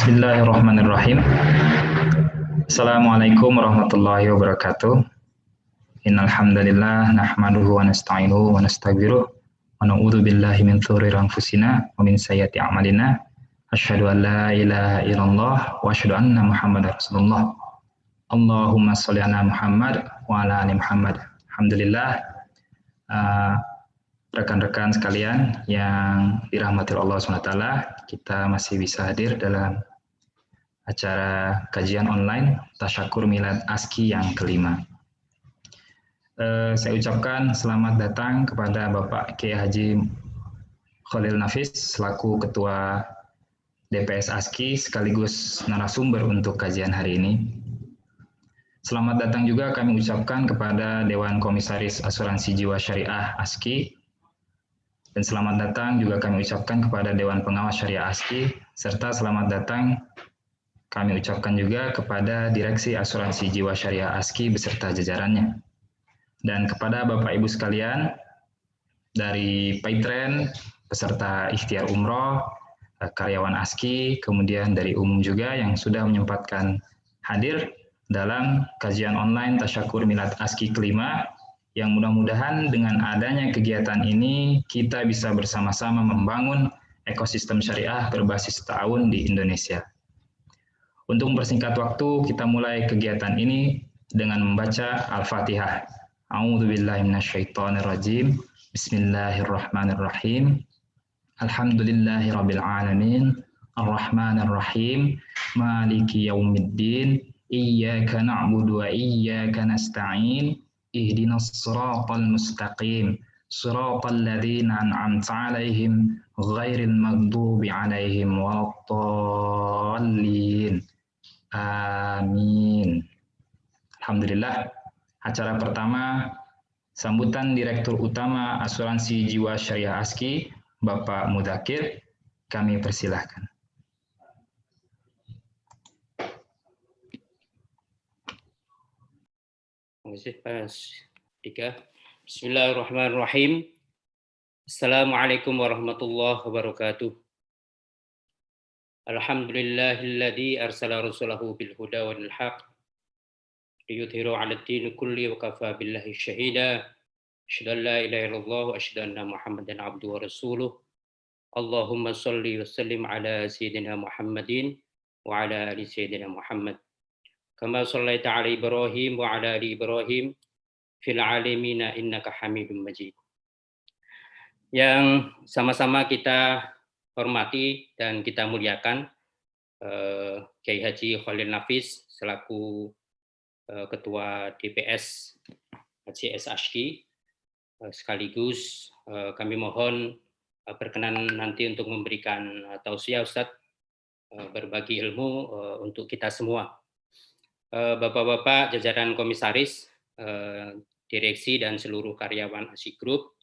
Bismillahirrahmanirrahim. Assalamualaikum warahmatullahi wabarakatuh. Innal hamdalillah nahmaduhu wa nasta'inuhu wa nastaghfiruh wa na'udzu billahi min shururi anfusina wa min sayyiati a'malina. Asyhadu an la ilaha illallah wa asyhadu anna Muhammadar Rasulullah. Allahumma shalli ala Muhammad wa ala ali Muhammad. Alhamdulillah, rekan-rekan sekalian yang dirahmati Allah SWT, kita masih bisa hadir dalam acara kajian online Tasyakur Milad ASKI yang kelima. Saya ucapkan selamat datang kepada Bapak Kiai Haji Khalil Nafis selaku Ketua DPS ASKI sekaligus narasumber untuk kajian hari ini. Selamat datang juga kami ucapkan kepada Dewan Komisaris Asuransi Jiwa Syariah ASKI, dan selamat datang juga kami ucapkan kepada Dewan Pengawas Syariah ASKI, serta selamat datang kami ucapkan juga kepada Direksi Asuransi Jiwa Syariah ASKI beserta jajarannya. Dan kepada Bapak Ibu sekalian dari Paitren, peserta ikhtiar umroh, karyawan ASKI, kemudian dari umum juga yang sudah menyempatkan hadir dalam kajian online Tasyakur Milad ASKI kelima, yang mudah-mudahan dengan adanya kegiatan ini kita bisa bersama-sama membangun ekosistem syariah berbasis ta'awun di Indonesia. Untuk mempersingkat waktu, kita mulai kegiatan ini dengan membaca Al-Fatihah. A'udzubillahi minasyaitonirrajim. Bismillahirrahmanirrahim. Alhamdulillahirabbil alamin. Arrahmanirrahim. Maliki yaumiddin. Iyyaka na'budu wa iyyaka nasta'in. Ihdinas siratal mustaqim. Siratal ladzina an'amta 'alaihim ghairil maghdubi 'alaihim waladdallin. Amin. Alhamdulillah, acara pertama sambutan Direktur Utama Asuransi Jiwa Syariah ASKI, Bapak Mudzakkir, kami persilahkan. Bismillahirrahmanirrahim. Assalamualaikum warahmatullahi wabarakatuh. Alhamdulillahilladzi arsala rasulahu bil huda wal haq liyudhhiru 'ala ad-din kulli wa kafa billahi syahida. Asyhadu an la ilaha illallah wa asyhadu anna Muhammadan 'abduhu wa rasuluh. Allahumma shalli wa sallim 'ala sayyidina Muhammadin wa 'ala ali sayyidina Muhammad. Kama shallaita 'ala Ibrahim wa 'ala ali Ibrahim fil 'alamin innaka Hamidum Majid. Yang sama-sama kita hormati dan kita muliakan Kiai Haji Khalil Nafis selaku Ketua DPS HCS ASKI, sekaligus kami mohon berkenan nanti untuk memberikan tausiah Ustadz, berbagi ilmu untuk kita semua. Bapak-bapak jajaran komisaris, direksi dan seluruh karyawan ASKI Group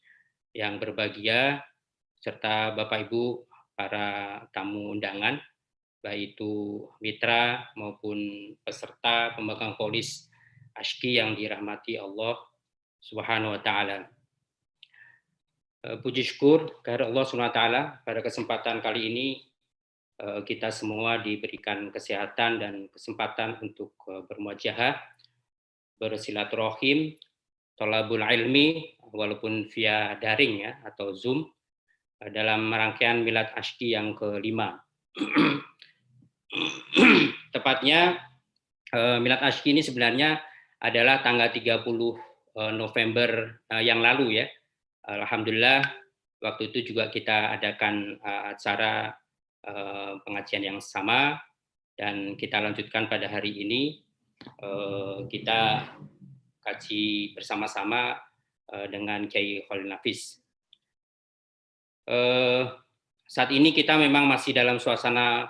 yang berbahagia, serta Bapak Ibu para tamu undangan, baik itu mitra maupun peserta pemegang polis ASKI yang dirahmati Allah Subhanahu wa taala. Puji syukur kehadirat Allah Subhanahu wa taala, pada kesempatan kali ini kita semua diberikan kesehatan dan kesempatan untuk bermuajahah, bersilaturahim, thalabul ilmi walaupun via daring ya atau Zoom, dalam rangkaian Milad ASKI yang kelima. Tepatnya Milad ASKI ini sebenarnya adalah tanggal 30 November yang lalu ya. Alhamdulillah waktu itu juga kita adakan acara pengajian yang sama, dan kita lanjutkan pada hari ini. Kita kaji bersama-sama dengan Kiai Khalil Nafis. Saat ini kita memang masih dalam suasana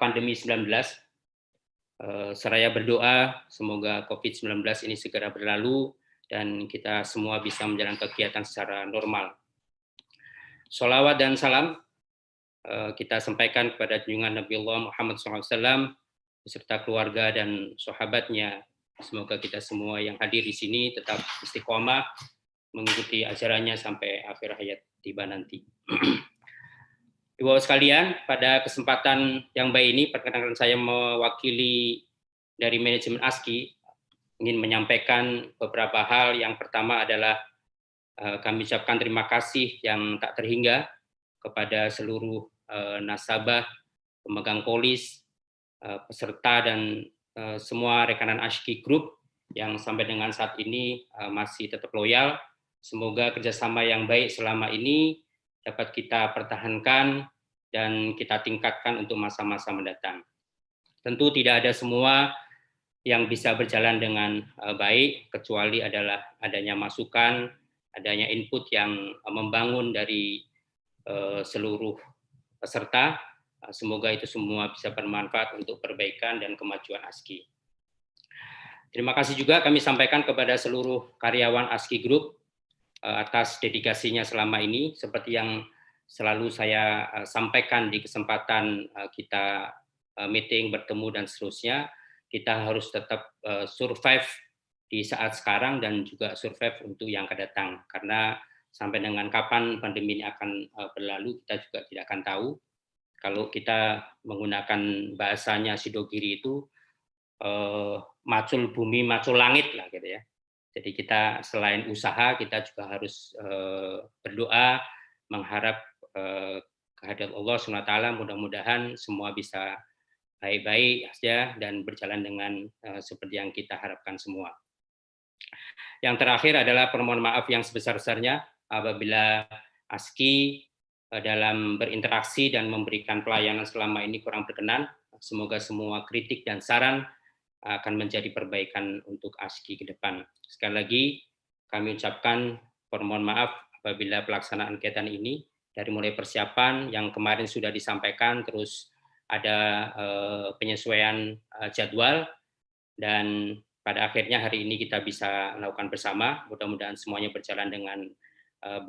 pandemi 19. Seraya berdoa semoga COVID-19 ini segera berlalu dan kita semua bisa menjalankan kegiatan secara normal. Sholawat dan salam kita sampaikan kepada junjungan Nabi Allah Muhammad SAW beserta keluarga dan sahabatnya. Semoga kita semua yang hadir di sini tetap istiqomah mengikuti ajarannya sampai akhir hayat tiba nanti. Ibu sekalian, pada kesempatan yang baik ini, perkenalkan saya mewakili dari manajemen ASKI, ingin menyampaikan beberapa hal. Yang pertama adalah kami ucapkan terima kasih yang tak terhingga kepada seluruh nasabah, pemegang polis, peserta, dan semua rekanan ASKI Group yang sampai dengan saat ini masih tetap loyal. Semoga kerjasama yang baik selama ini dapat kita pertahankan dan kita tingkatkan untuk masa-masa mendatang. Tentu tidak ada semua yang bisa berjalan dengan baik, kecuali adalah adanya masukan, adanya input yang membangun dari seluruh peserta. Semoga itu semua bisa bermanfaat untuk perbaikan dan kemajuan ASKI. Terima kasih juga kami sampaikan kepada seluruh karyawan ASKI Group atas dedikasinya selama ini. Seperti yang selalu saya sampaikan di kesempatan kita meeting, bertemu, dan seterusnya, kita harus tetap survive di saat sekarang dan juga survive untuk yang akan datang. Karena sampai dengan kapan pandemi ini akan berlalu, kita juga tidak akan tahu. Kalau kita menggunakan bahasanya Sidogiri itu, macul bumi, macul langit lah gitu ya. Jadi kita selain usaha, kita juga harus berdoa, mengharap kehadirat Allah SWT, mudah-mudahan semua bisa baik-baik saja dan berjalan dengan seperti yang kita harapkan semua. Yang terakhir adalah permohonan maaf yang sebesar-besarnya apabila ASKI dalam berinteraksi dan memberikan pelayanan selama ini kurang berkenan. Semoga semua kritik dan saran akan menjadi perbaikan untuk ASKI ke depan. Sekali lagi, kami ucapkan permohonan maaf apabila pelaksanaan kegiatan ini, dari mulai persiapan yang kemarin sudah disampaikan, terus ada penyesuaian jadwal, dan pada akhirnya hari ini kita bisa melakukan bersama. Mudah-mudahan semuanya berjalan dengan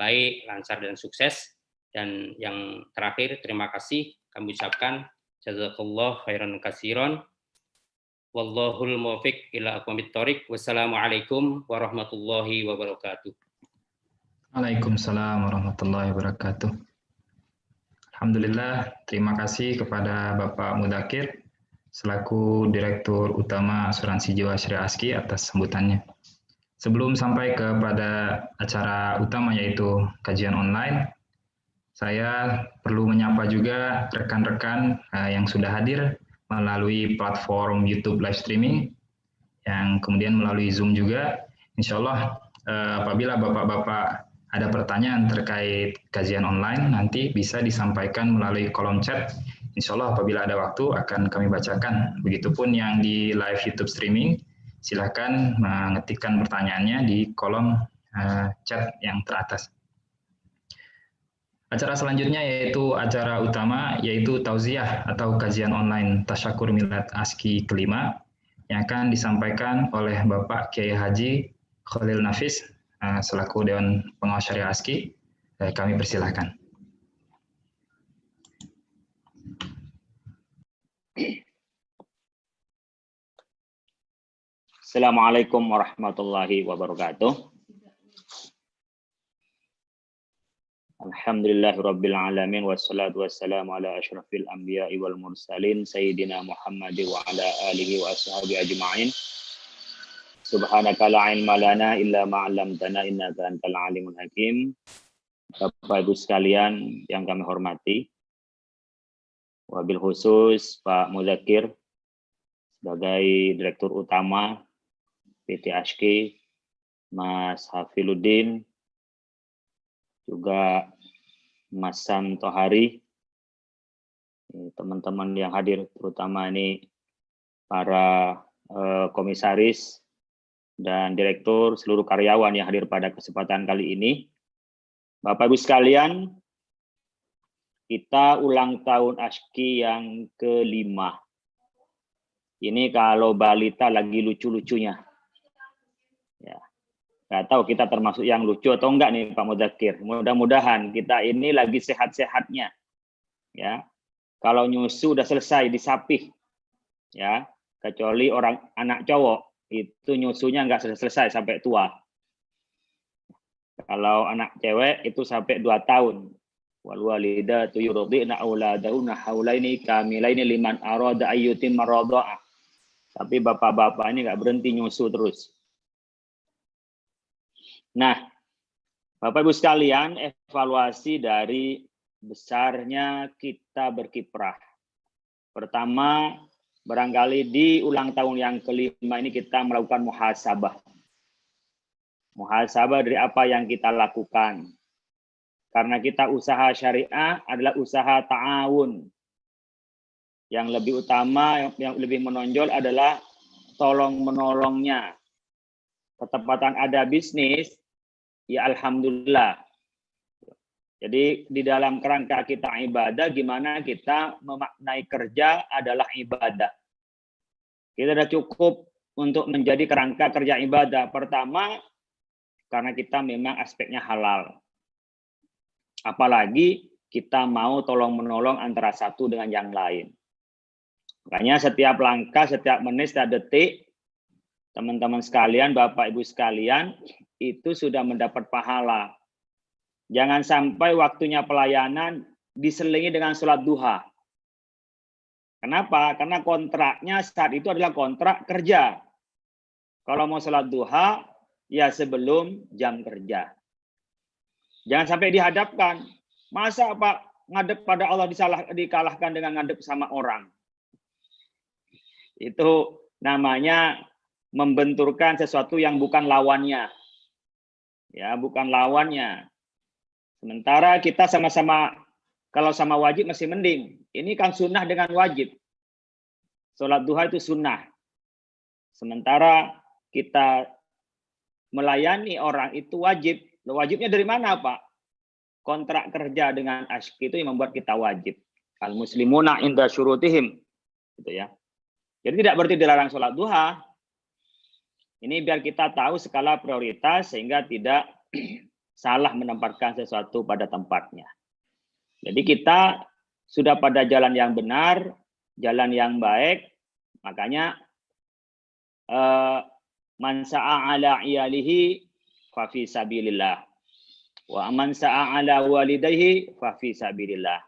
baik, lancar, dan sukses. Dan yang terakhir, terima kasih kami ucapkan. Jazakallah khairan katsiran. Wallahul muwaffiq ila aqwamit thoriq. Wassalamualaikum warahmatullahi wabarakatuh. Waalaikumsalam warahmatullahi wabarakatuh. Alhamdulillah, terima kasih kepada Bapak Mudakir selaku Direktur Utama Asuransi Jiwa Syariah ASKI atas sambutannya. Sebelum sampai kepada acara utama yaitu kajian online, saya perlu menyapa juga rekan-rekan yang sudah hadir melalui platform YouTube live streaming, yang kemudian melalui Zoom juga. Insya Allah apabila Bapak-Bapak ada pertanyaan terkait kajian online, nanti bisa disampaikan melalui kolom chat. Insya Allah apabila ada waktu akan kami bacakan. Begitupun yang di live YouTube streaming, silakan mengetikkan pertanyaannya di kolom chat yang teratas. Acara selanjutnya yaitu acara utama, yaitu tauziah atau kajian online Tasyakur Milad ASKI kelima, yang akan disampaikan oleh Bapak Kiai Haji Khalil Nafis selaku Dewan Pengawas Syariah ASKI. Kami persilahkan. Assalamualaikum warahmatullahi wabarakatuh. Alhamdulillahirabbil alamin wassalatu wassalamu ala asyrafil anbiya'i wal mursalin sayyidina Muhammad wa ala alihi wa ashabihi ajma'in. Subhanaka la ilma lana illa ma 'allamtana innaka antal alimul hakim. Bapak Ibu sekalian yang kami hormati, wabil khusus Pak Mudakir sebagai Direktur Utama PT ASKI, Mas Hafiluddin, juga Mas Sam Tohari, teman-teman yang hadir, terutama ini para komisaris dan direktur, seluruh karyawan yang hadir pada kesempatan kali ini. Bapak Ibu sekalian, kita ulang tahun ASKI yang ke-5. Ini kalau balita lagi lucu-lucunya. Ya. Nggak tahu kita termasuk yang lucu atau enggak nih Pak Mudakir. Mudah-mudahan kita ini lagi sehat-sehatnya. Ya. Kalau nyusu udah selesai disapih. Ya. Kecuali orang anak cowok itu nyusunya enggak selesai sampai tua. Kalau anak cewek itu sampai 2 tahun. Wal walidatu yurdi'na auladahunna haulaini kamilaini liman arada ayyutimma radha'ah. Tapi bapak-bapak ini nggak berhenti nyusu terus. Nah, Bapak Ibu sekalian, evaluasi dari besarnya kita berkiprah. Pertama, barangkali di ulang tahun yang kelima ini kita melakukan muhasabah. Muhasabah dari apa yang kita lakukan. Karena kita usaha syariah adalah usaha ta'awun. Yang lebih utama, yang lebih menonjol adalah tolong-menolongnya. Ketepatan ada bisnis, ya alhamdulillah. Jadi di dalam kerangka kita ibadah, gimana kita memaknai kerja adalah ibadah. Kita sudah cukup untuk menjadi kerangka kerja ibadah. Pertama, karena kita memang aspeknya halal. Apalagi kita mau tolong-menolong antara satu dengan yang lain. Makanya setiap langkah, setiap menit, setiap detik, teman-teman sekalian, Bapak Ibu sekalian, itu sudah mendapat pahala. Jangan sampai waktunya pelayanan diselingi dengan sholat duha. Kenapa? Karena kontraknya saat itu adalah kontrak kerja. Kalau mau sholat duha, ya sebelum jam kerja. Jangan sampai dihadapkan. Masa Pak ngadep pada Allah dikalahkan dengan ngadep sama orang? Itu namanya membenturkan sesuatu yang bukan lawannya. Ya, bukan lawannya. Sementara kita sama-sama, kalau sama wajib masih mending. Ini kan sunnah dengan wajib. Sholat duha itu sunnah. Sementara kita melayani orang itu wajib. Wajibnya dari mana, Pak? Kontrak kerja dengan asyik itu yang membuat kita wajib. Al-muslimuna inda syurutihim. Gitu ya. Jadi tidak berarti dilarang sholat duha. Ini biar kita tahu skala prioritas sehingga tidak salah menempatkan sesuatu pada tempatnya. Jadi kita sudah pada jalan yang benar, jalan yang baik. Makanya man sa'a ala iyalihi fa fi sabilillah. Wa man sa'a ala walidayhi fa fi sabilillah.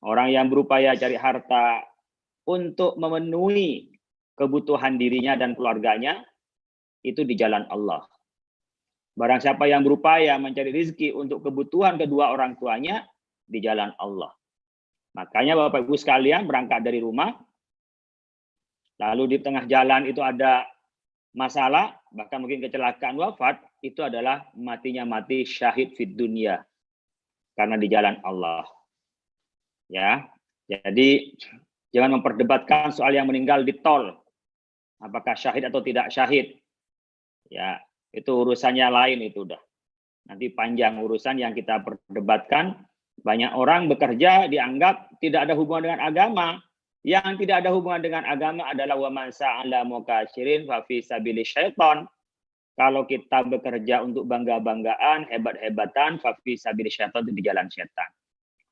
Orang yang berupaya cari harta untuk memenuhi kebutuhan dirinya dan keluarganya, itu di jalan Allah. Barang siapa yang berupaya mencari rezeki untuk kebutuhan kedua orang tuanya, di jalan Allah. Makanya Bapak Ibu sekalian berangkat dari rumah, lalu di tengah jalan itu ada masalah, bahkan mungkin kecelakaan wafat, itu adalah matinya mati syahid fid dunya. Karena di jalan Allah. Ya, jadi jangan memperdebatkan soal yang meninggal di tol. Apakah syahid atau tidak syahid. Ya, itu urusannya lain itu udah. Nanti panjang urusan yang kita perdebatkan. Banyak orang bekerja dianggap tidak ada hubungan dengan agama. Yang tidak ada hubungan dengan agama adalah wa man sa'ala mukasyirin fa fi sabili syaitan. Kalau kita bekerja untuk bangga-banggaan, hebat-hebatan, fa fi sabili syaitan, itu di jalan syaitan.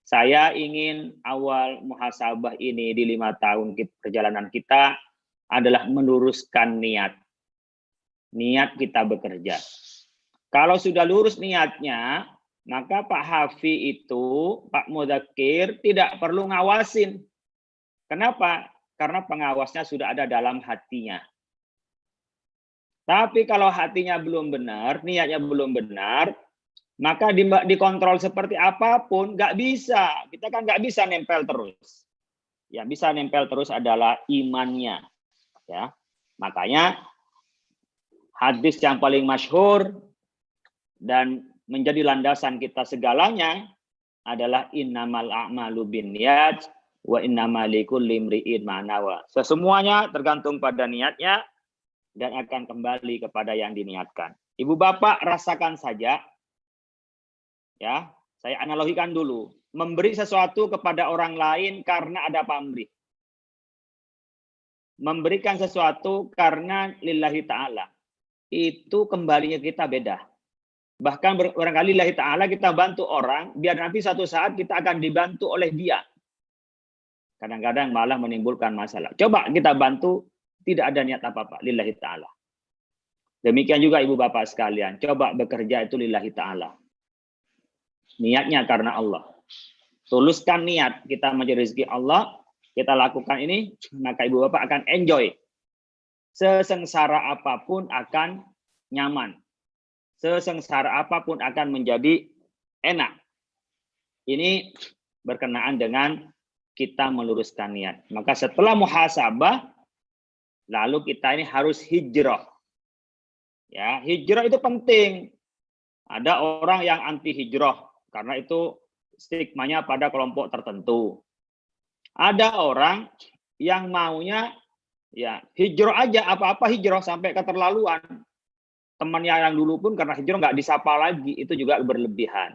Saya ingin awal muhasabah ini di 5 tahun perjalanan kita adalah meluruskan niat. Niat kita bekerja. Kalau sudah lurus niatnya, maka Pak Hafi itu, Pak Mudzakkir tidak perlu ngawasin. Kenapa? Karena pengawasnya sudah ada dalam hatinya. Tapi kalau hatinya belum benar, niatnya belum benar, maka dikontrol seperti apapun nggak bisa. Kita kan nggak bisa nempel terus. Yang bisa nempel terus adalah imannya. Ya, makanya hadis yang paling masyhur dan menjadi landasan kita segalanya adalah innamal a'malu binniyat wa innamal likulli imri'in ma nawa. Semuanya tergantung pada niatnya dan akan kembali kepada yang diniatkan. Ibu bapak rasakan saja. Ya, saya analogikan dulu. Memberi sesuatu kepada orang lain karena ada pamrih. Memberikan sesuatu karena lillahi ta'ala. Itu kembalinya kita beda. Bahkan barangkali lillahi ta'ala kita bantu orang, biar nanti suatu saat kita akan dibantu oleh dia. Kadang-kadang malah menimbulkan masalah. Coba kita bantu, tidak ada niat apa-apa, lillahi ta'ala. Demikian juga ibu bapak sekalian, coba bekerja itu lillahi ta'ala. Niatnya karena Allah. tuluskan niat kita mencari rezeki Allah, kita lakukan ini, maka ibu bapak akan enjoy. Sesengsara apapun akan nyaman. Sesengsara apapun akan menjadi enak. Ini berkenaan dengan kita meluruskan niat. Maka setelah muhasabah, lalu kita ini harus hijrah. Ya, hijrah itu penting. Ada orang yang anti hijrah karena itu stigmanya pada kelompok tertentu. Ada orang yang maunya ya hijrah aja, apa-apa hijrah sampai keterlaluan. Temannya yang dulu pun karena hijrah nggak disapa lagi, itu juga berlebihan.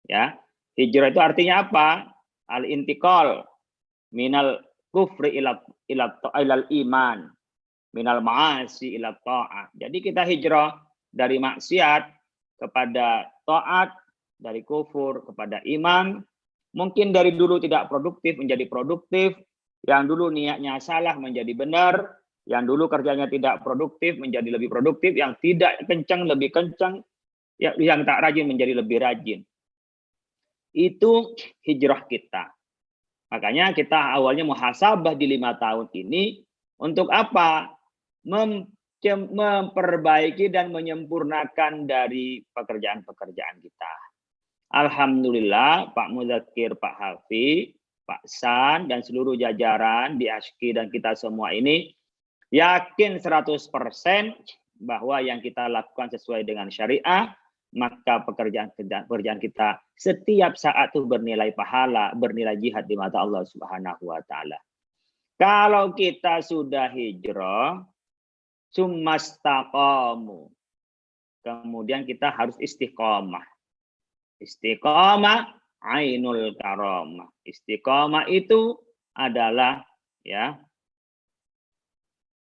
Ya, hijrah itu artinya apa? Al-intiqal minal kufri ilal iman, minal ma'asi ila ta'ah. Jadi kita hijrah dari maksiat kepada taat, dari kufur kepada iman. Mungkin dari dulu tidak produktif menjadi produktif, yang dulu niatnya salah menjadi benar, yang dulu kerjanya tidak produktif menjadi lebih produktif, yang tidak kencang lebih kencang, yang tak rajin menjadi lebih rajin. Itu hijrah kita. Makanya kita awalnya muhasabah di 5 tahun ini untuk apa? Memperbaiki dan menyempurnakan dari pekerjaan-pekerjaan kita. Alhamdulillah Pak Muzakir, Pak Hafi, Pak San, dan seluruh jajaran di ASKI dan kita semua ini yakin 100% bahwa yang kita lakukan sesuai dengan syariah, maka pekerjaan kita setiap saat itu bernilai pahala, bernilai jihad di mata Allah Subhanahu wa Ta'ala. Kalau kita sudah hijrah, summastaqamu, kemudian kita harus istiqomah. Istiqomah ainul karamah. Istiqomah itu adalah ya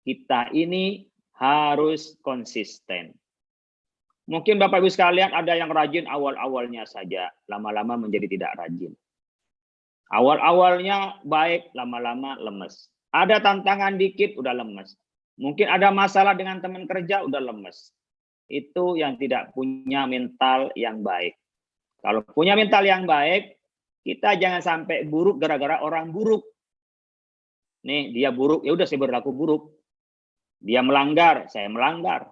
kita ini harus konsisten. Mungkin Bapak Ibu sekalian ada yang rajin awal-awalnya saja, lama-lama menjadi tidak rajin. Awal-awalnya baik, lama-lama lemes. Ada tantangan dikit udah lemes. Mungkin ada masalah dengan teman kerja udah lemes. Itu yang tidak punya mental yang baik. Kalau punya mental yang baik, kita jangan sampai buruk gara-gara orang buruk. Nih, dia buruk, ya udah saya berlaku buruk. Dia melanggar, saya melanggar.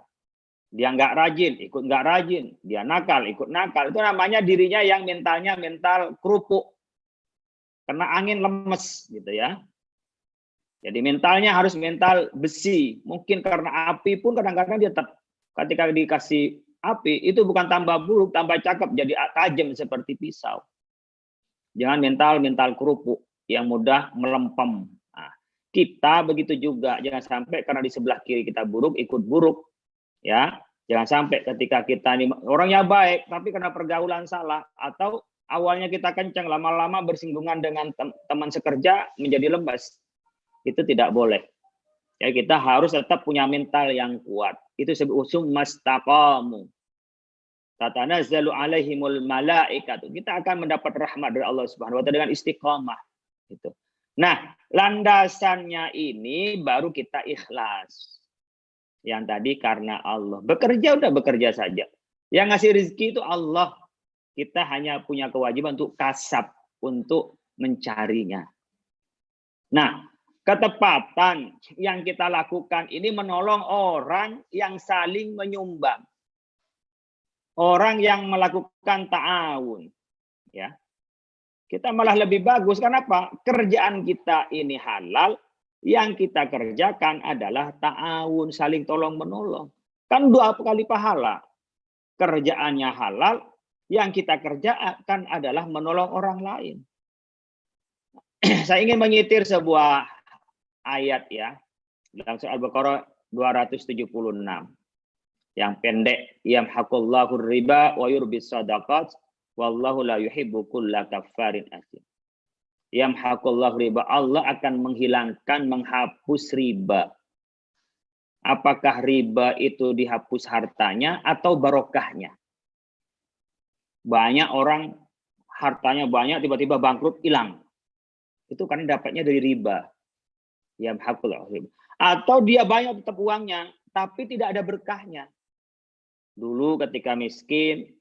Dia nggak rajin, ikut nggak rajin. Dia nakal, ikut nakal. Itu namanya dirinya yang mentalnya mental kerupuk. Kena angin lemes gitu ya. Jadi mentalnya harus mental besi. Mungkin karena api pun kadang-kadang dia tetap ketika dikasih api itu bukan tambah buruk, tambah cakep, jadi tajam seperti pisau. Jangan mental kerupuk yang mudah melempem. Nah, kita begitu juga, jangan sampai karena di sebelah kiri kita buruk ikut buruk, ya. Jangan sampai ketika kita ini orangnya baik, tapi karena pergaulan salah atau awalnya kita kencang, lama-lama bersinggungan dengan teman sekerja menjadi lemas. Itu tidak boleh. Ya, kita harus tetap punya mental yang kuat. Itu sebut mastaqamu. Tatanazzalu alaihimul malaikatu. Kita akan mendapat rahmat dari Allah Subhanahu wa taala dengan istiqomah. Gitu. Nah, landasannya ini baru kita ikhlas. Yang tadi karena Allah. Bekerja udah bekerja saja. Yang ngasih rezeki itu Allah. Kita hanya punya kewajiban untuk kasab, untuk mencarinya. Nah, ketepatan yang kita lakukan ini menolong orang yang saling menyumbang. Orang yang melakukan ta'awun, ya, kita malah lebih bagus. Kenapa? Kerjaan kita ini halal, yang kita kerjakan adalah ta'awun, saling tolong menolong. Kan 2 kali pahala. Kerjaannya halal, yang kita kerjakan adalah menolong orang lain. Saya ingin menyitir sebuah ayat ya dalam surah Al-Baqarah 276. Yang pendek, yamhaqullahu riba wa yurbis shadaqat wallahu la yuhibbu kulla kaffarin asim. Yamhaqullahu riba, Allah akan menghilangkan, menghapus riba. Apakah riba itu dihapus hartanya atau barokahnya? Banyak orang hartanya banyak tiba-tiba bangkrut, hilang. Itu karena dapatnya dari riba. Yamhaqullahu riba. Atau dia banyak tetap uangnya tapi tidak ada berkahnya. Dulu ketika miskin,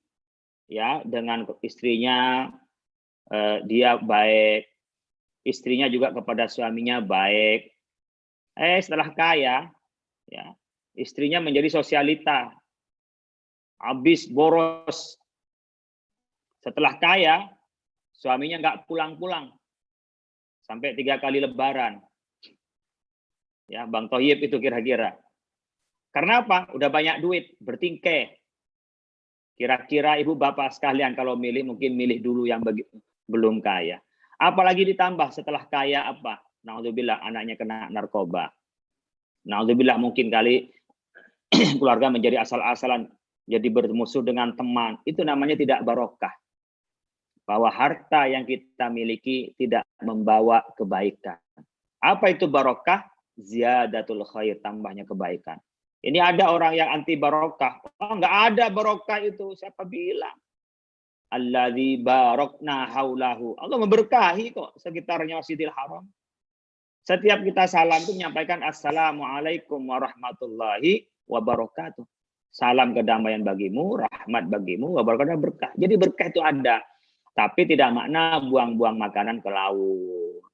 ya dengan istrinya dia baik, istrinya juga kepada suaminya baik. Setelah kaya, ya, istrinya menjadi sosialita, habis boros. Setelah kaya, suaminya nggak pulang-pulang sampai 3 kali lebaran. Ya, Bang Thoyib itu kira-kira. Karena apa? Udah banyak duit, bertingkeh. Kira-kira ibu bapak sekalian kalau milih, mungkin milih dulu yang belum kaya. Apalagi ditambah setelah kaya apa? Na'udzubillah, anaknya kena narkoba. Na'udzubillah, mungkin kali keluarga menjadi asal-asalan, jadi bermusuh dengan teman. Itu namanya tidak barokah. Bahwa harta yang kita miliki tidak membawa kebaikan. Apa itu barokah? Ziyadatul khair, tambahnya kebaikan. Ini ada orang yang anti barokah. Oh, nggak ada barokah itu. Siapa bilang? Alladzi barokna haulahu. Allah memberkahi kok sekitarnya Masjidil Haram. Setiap kita salam itu menyampaikan Assalamualaikum warahmatullahi wabarakatuh. Salam kedamaian bagimu, rahmat bagimu, wabarakatuh, berkah. Jadi berkah itu ada. Tapi tidak makna buang-buang makanan ke laut.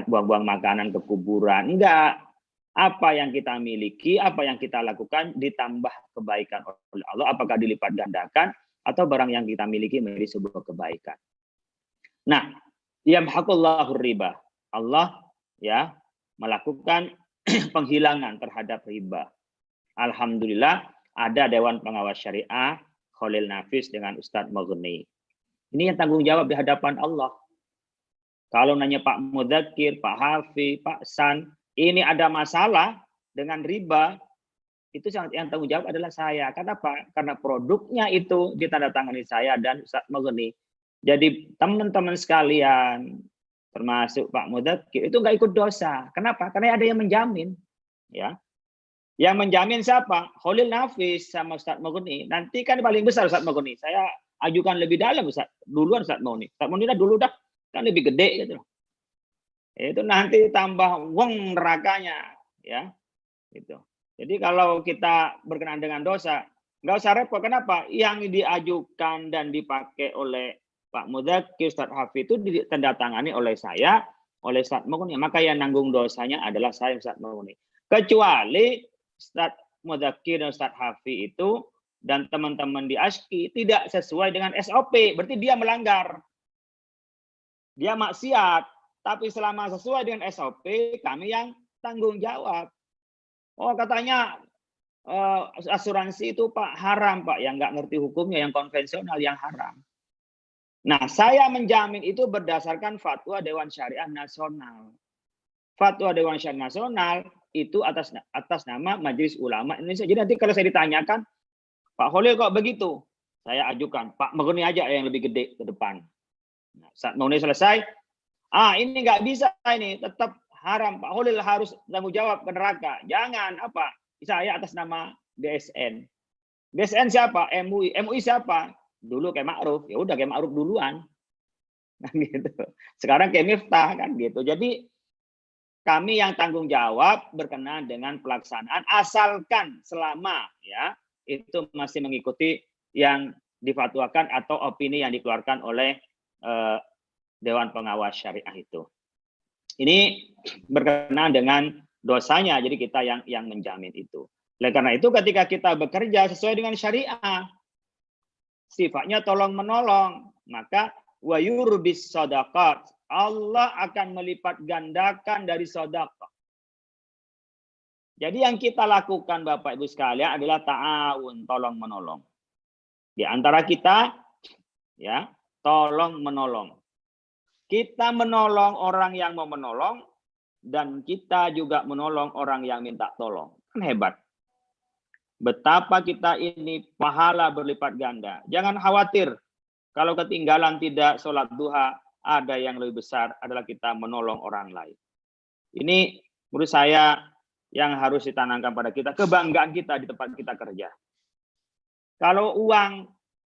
Buang-buang makanan ke kuburan. Enggak. Apa yang kita miliki, apa yang kita lakukan ditambah kebaikan oleh Allah. Apakah dilipat gandakan atau barang yang kita miliki menjadi sebuah kebaikan. Nah, yamhaqullahu riba. Allah ya melakukan penghilangan terhadap riba. Alhamdulillah ada Dewan Pengawas Syariah Khalil Nafis dengan Ustadz Mughni. Ini yang tanggung jawab di hadapan Allah. Kalau nanya Pak Mudzakkir, Pak Hafi, Pak San, ini ada masalah dengan riba, itu yang tanggung jawab adalah saya. Kenapa? Karena produknya itu ditandatangani saya dan Ustadz Mughni. Jadi teman-teman sekalian, termasuk Pak Mudzakkir, itu nggak ikut dosa. Kenapa? Karena ada yang menjamin. Ya, yang menjamin siapa? Khalil Nafis sama Ustadz Mughni. Nanti kan paling besar Ustadz Mughni. Saya ajukan lebih dalam duluan Ustadz Mughni. Ustadz Mughni dulu dah kan lebih gede gitu. Itu nanti tambah wong nerakanya, ya. Gitu. Jadi kalau kita berkenaan dengan dosa, nggak usah repot. Kenapa? Yang diajukan dan dipakai oleh Pak Mudzakkir, Ustadz Hafi itu ditandatangani oleh saya, oleh Ustadz Mughni. Maka yang nanggung dosanya adalah saya, Ustadz Mughni. Kecuali Ustadz Mudzakkir dan Ustadz Hafi itu dan teman-teman di ASKI tidak sesuai dengan SOP, berarti dia melanggar. Dia maksiat, tapi selama sesuai dengan SOP, kami yang tanggung jawab. Oh, katanya asuransi itu Pak haram, Pak, yang nggak ngerti hukumnya, yang konvensional, yang haram. Nah, saya menjamin itu berdasarkan fatwa Dewan Syariah Nasional. Fatwa Dewan Syariah Nasional itu atas nama Majelis Ulama Indonesia. Jadi nanti kalau saya ditanyakan, Pak Khalil kok begitu? Saya ajukan, Pak Mughni aja yang lebih gede ke depan. Nah, saat Mughni selesai, ini nggak bisa ini, tetap haram. Pak Khalil harus tanggung jawab ke neraka. Jangan apa? Saya atas nama DSN. DSN siapa? MUI. MUI siapa? Dulu kayak Ma'ruf. Ya udah kayak Ma'ruf duluan. Nah, gitu. Sekarang kayak Miftah kan gitu. Jadi kami yang tanggung jawab berkenaan dengan pelaksanaan asalkan selama ya itu masih mengikuti yang difatwakan atau opini yang dikeluarkan oleh Dewan Pengawas Syariah itu. Ini berkenaan dengan dosanya, jadi kita yang menjamin itu. Oleh karena itu ketika kita bekerja sesuai dengan syariah, sifatnya tolong menolong, maka wa yurbis shadaqat, Allah akan melipat gandakan dari sedekah. Jadi yang kita lakukan Bapak Ibu sekalian adalah ta'awun, tolong menolong. Di antara kita ya, tolong menolong. Kita menolong orang yang mau menolong dan kita juga menolong orang yang minta tolong. Kan hebat. Betapa kita ini pahala berlipat ganda. Jangan khawatir kalau ketinggalan tidak sholat duha, ada yang lebih besar adalah kita menolong orang lain. Ini menurut saya yang harus ditanamkan pada kita, kebanggaan kita di tempat kita kerja. Kalau uang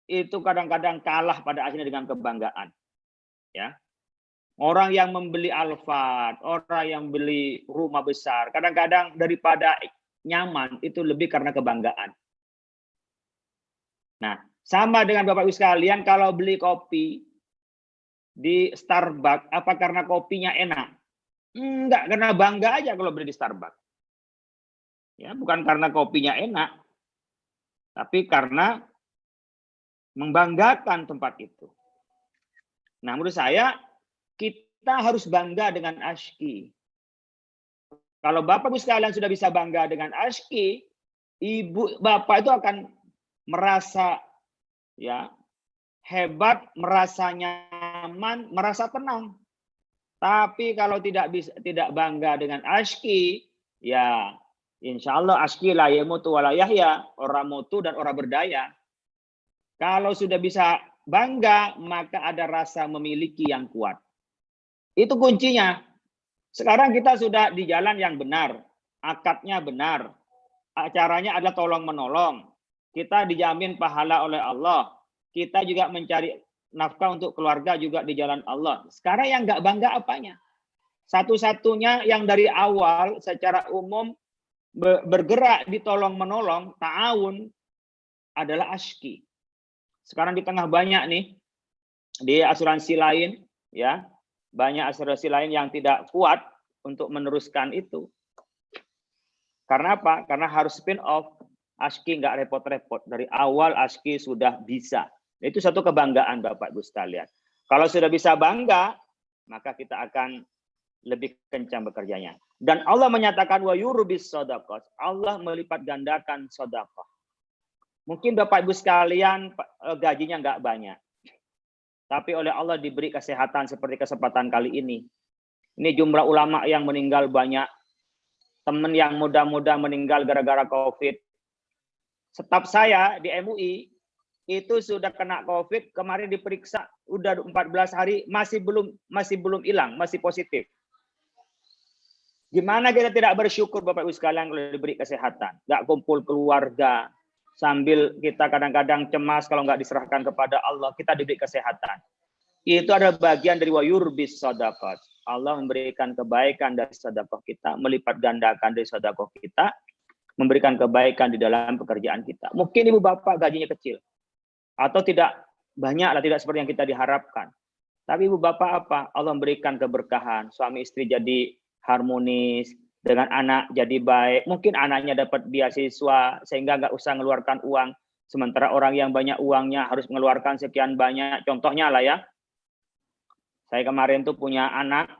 itu kadang-kadang kalah pada akhirnya dengan kebanggaan. Ya. Orang yang membeli Alphard, orang yang beli rumah besar, kadang-kadang daripada nyaman itu lebih karena kebanggaan. Nah, sama dengan Bapak Ibu sekalian, kalau beli kopi, di Starbucks, apa karena kopinya enak? Enggak, karena bangga aja kalau beli di Starbucks. Ya, bukan karena kopinya enak, tapi karena membanggakan tempat itu. Nah, menurut saya kita harus bangga dengan ASHKI. Kalau Bapak Ibu sekalian sudah bisa bangga dengan ASHKI, Ibu Bapak itu akan merasa ya hebat, merasa nyaman, merasa tenang. Tapi kalau tidak bangga dengan ASHKI, ya insya Allah ASHKI la yamutu wa la yahya, orang mutu dan orang berdaya. Kalau sudah bisa bangga, maka ada rasa memiliki yang kuat. Itu kuncinya. Sekarang kita sudah di jalan yang benar, akadnya benar, acaranya adalah tolong menolong. Kita dijamin pahala oleh Allah. Kita juga mencari nafkah untuk keluarga juga di jalan Allah. Sekarang yang nggak bangga apanya? Satu-satunya yang dari awal secara umum bergerak di tolong menolong, ta'awun, adalah ASHKI. Sekarang di tengah banyak nih, di asuransi lain, ya banyak asuransi lain yang tidak kuat untuk meneruskan itu. Karena apa? Karena harus spin off. ASHKI nggak repot-repot. Dari awal ASHKI sudah bisa. Itu satu kebanggaan Bapak Ibu sekalian. Kalau sudah bisa bangga, maka kita akan lebih kencang bekerjanya. Dan Allah menyatakan wa yurubis shadaqah. Allah melipat gandakan sedekah. Mungkin Bapak Ibu sekalian gajinya nggak banyak. Tapi oleh Allah diberi kesehatan seperti kesempatan kali ini. Ini jumlah ulama yang meninggal banyak. Teman yang muda-muda meninggal gara-gara COVID. Staf saya di MUI itu sudah kena COVID, kemarin diperiksa udah 14 hari masih belum hilang, masih positif. Gimana kita tidak bersyukur Bapak Ibu sekalian kalau diberi kesehatan, nggak kumpul keluarga, sambil kita kadang-kadang cemas kalau nggak diserahkan kepada Allah, kita diberi kesehatan. Itu adalah bagian dari wayurbis shadaqat. Allah memberikan kebaikan dari sedekah kita, melipat gandakan dari sedekah kita, memberikan kebaikan di dalam pekerjaan kita. Mungkin ibu bapak gajinya kecil, atau tidak banyak lah, tidak seperti yang kita diharapkan. Tapi ibu bapak apa? Allah memberikan keberkahan, suami istri jadi harmonis, dengan anak jadi baik. Mungkin anaknya dapat beasiswa sehingga nggak usah mengeluarkan uang. Sementara orang yang banyak uangnya harus mengeluarkan sekian banyak. Contohnya lah ya, saya kemarin tuh punya anak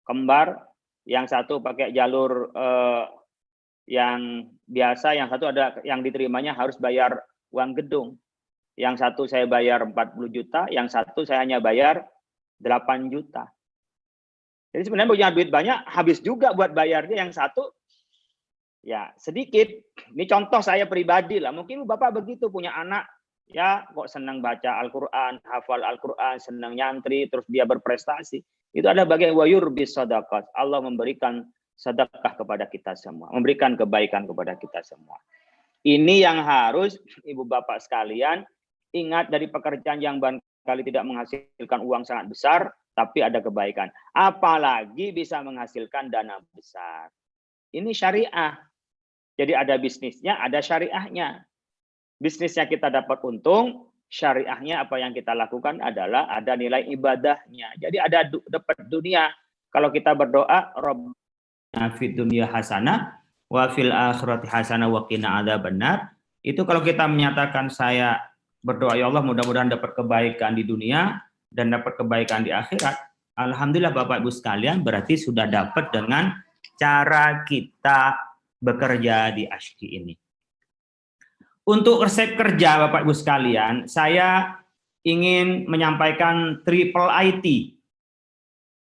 kembar, yang satu pakai jalur yang biasa, yang satu ada yang diterimanya harus bayar uang gedung. Yang satu saya bayar 40 juta, yang satu saya hanya bayar 8 juta. Jadi sebenarnya punya duit banyak, habis juga buat bayarnya. Yang satu ya sedikit. Ini contoh saya pribadi lah. Mungkin Bapak begitu, punya anak ya kok senang baca Al-Quran, hafal Al-Quran, senang nyantri, terus dia berprestasi. Itu ada bagian wayurbis shadaqat. Allah memberikan sedekah kepada kita semua, memberikan kebaikan kepada kita semua. Ini yang harus ibu bapak sekalian ingat dari pekerjaan yang barangkali tidak menghasilkan uang sangat besar, tapi ada kebaikan. Apalagi bisa menghasilkan dana besar. Ini syariah. Jadi ada bisnisnya, ada syariahnya. Bisnisnya kita dapat untung, syariahnya apa yang kita lakukan adalah ada nilai ibadahnya. Jadi ada dapat dunia. Kalau kita berdoa, Rabbana fid dunya hasanah wa fil akhirati hasanah wa qina adzabannar. Itu kalau kita menyatakan saya berdoa, ya Allah mudah-mudahan dapat kebaikan di dunia dan dapat kebaikan di akhirat. Alhamdulillah Bapak Ibu sekalian, berarti sudah dapat dengan cara kita bekerja di ASHKI ini. Untuk resep kerja Bapak Ibu sekalian, saya ingin menyampaikan triple IT.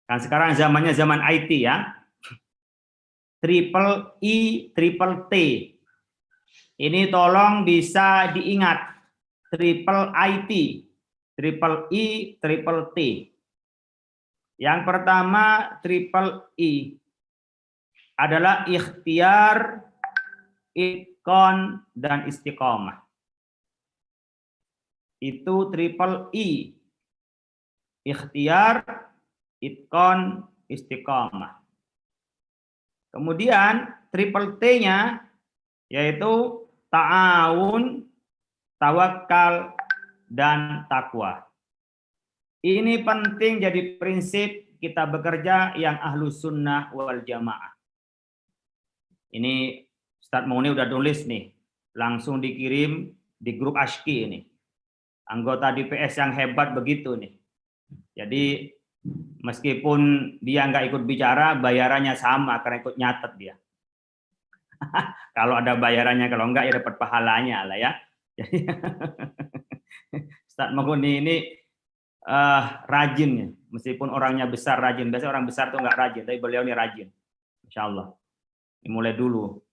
Kan sekarang zamannya zaman IT ya. Triple I, triple T. Ini tolong bisa diingat. Triple IT, triple I, triple T. Yang pertama triple I adalah ikhtiar, itqon, dan istiqomah. Itu triple I. Ikhtiar, itqon, istiqomah. Kemudian triple T-nya yaitu ta'awun, tawakal, dan takwa. Ini penting jadi prinsip kita bekerja yang ahlus sunnah wal jamaah. Ini Ustadz Muni udah tulis nih, langsung dikirim di grup Ashki ini. Anggota DPS yang hebat begitu nih. Jadi meskipun dia nggak ikut bicara, bayarannya sama karena ikut nyatet dia. Kalau ada bayarannya, kalau enggak ya dapat pahalanya lah ya. Jadi Ustadz Muni ini rajin ya, meskipun orangnya besar rajin. Biasanya orang besar tuh nggak rajin, tapi beliau ini rajin. Insya Allah. Mulai dulu.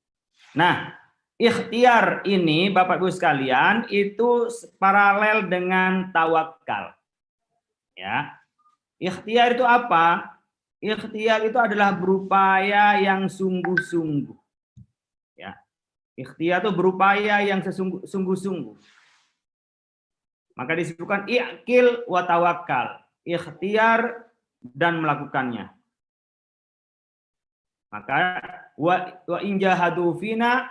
Nah, ikhtiar ini Bapak Ibu sekalian itu paralel dengan tawakal. Ya. Ikhtiar itu apa? Ikhtiar itu adalah berupaya yang sungguh-sungguh. Ya. Ikhtiar itu berupaya yang sungguh-sungguh. Maka disebutkan i'qil wa tawakkal. Ikhtiar dan melakukannya. Maka wa in jahadu fina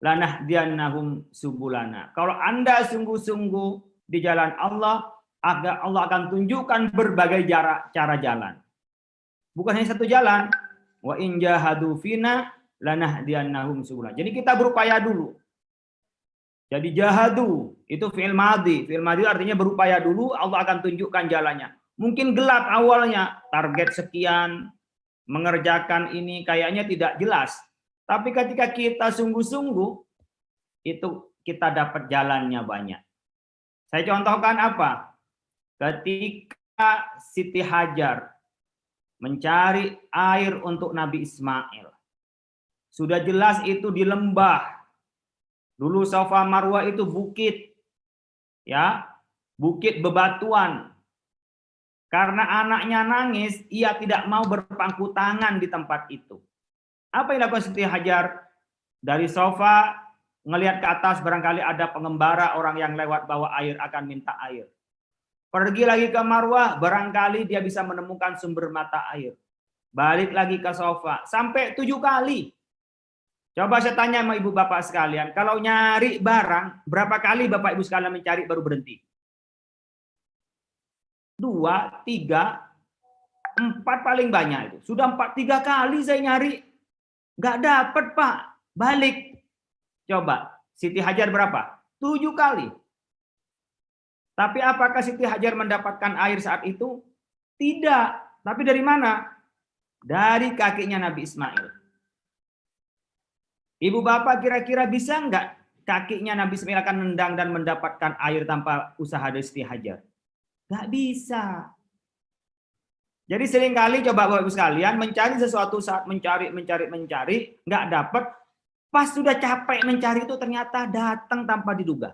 lanahdiyannahum subulana. Kalau Anda sungguh-sungguh di jalan Allah, Allah akan tunjukkan berbagai cara jalan. Bukan hanya satu jalan. Wa in jahadu fina lanahdiyannahum subulana. Jadi kita berupaya dulu. Jadi jahadu itu fi'il madhi. Fi'il madhi artinya berupaya dulu, Allah akan tunjukkan jalannya. Mungkin gelap awalnya, target sekian, mengerjakan ini kayaknya tidak jelas. Tapi ketika kita sungguh-sungguh, itu kita dapat jalannya banyak. Saya contohkan apa? Ketika Siti Hajar mencari air untuk Nabi Ismail. Sudah jelas itu di lembah. Dulu Safa Marwah itu bukit. Ya, bukit bebatuan. Karena anaknya nangis, ia tidak mau berpangku tangan di tempat itu. Apa yang dilakukan Siti Hajar? Dari sofa, ngelihat ke atas, barangkali ada pengembara orang yang lewat bawa air, akan minta air. Pergi lagi ke Marwah, barangkali dia bisa menemukan sumber mata air. Balik lagi ke sofa, sampai 7 kali. Coba saya tanya sama ibu bapak sekalian, kalau nyari barang, berapa kali bapak ibu sekalian mencari baru berhenti? 2, 3, 4 paling banyak itu. Sudah 3 kali saya nyari, nggak dapat Pak, balik. Coba, Siti Hajar berapa? 7 kali. Tapi apakah Siti Hajar mendapatkan air saat itu? Tidak. Tapi dari mana? Dari kakinya Nabi Ismail. Ibu bapak kira-kira bisa nggak kakinya Nabi Ismail akan nendang dan mendapatkan air tanpa usaha dari Siti Hajar? Nggak bisa. Jadi seringkali coba Bapak Ibu sekalian mencari sesuatu saat mencari, nggak dapat. Pas sudah capek mencari itu ternyata datang tanpa diduga.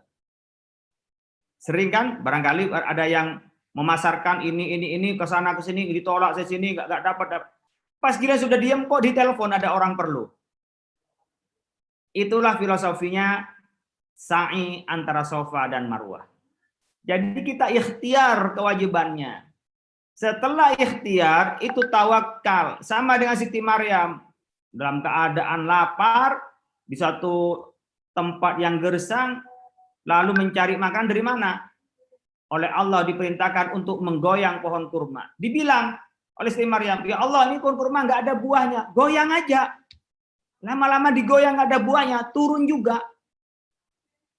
Sering kan barangkali ada yang memasarkan ini ke sana ke sini ditolak ke sini nggak dapat. Pas kira sudah diam kok di telepon ada orang perlu. Itulah filosofinya sa'i antara Safa dan Marwah. Jadi kita ikhtiar kewajibannya. Setelah ikhtiar itu tawakal. Sama dengan Siti Maryam. Dalam keadaan lapar di satu tempat yang gersang lalu mencari makan dari mana? Oleh Allah diperintahkan untuk menggoyang pohon kurma. Dibilang oleh Siti Maryam, ya Allah ini pohon kurma nggak ada buahnya, goyang aja. Lama-lama digoyang nggak ada buahnya, turun juga.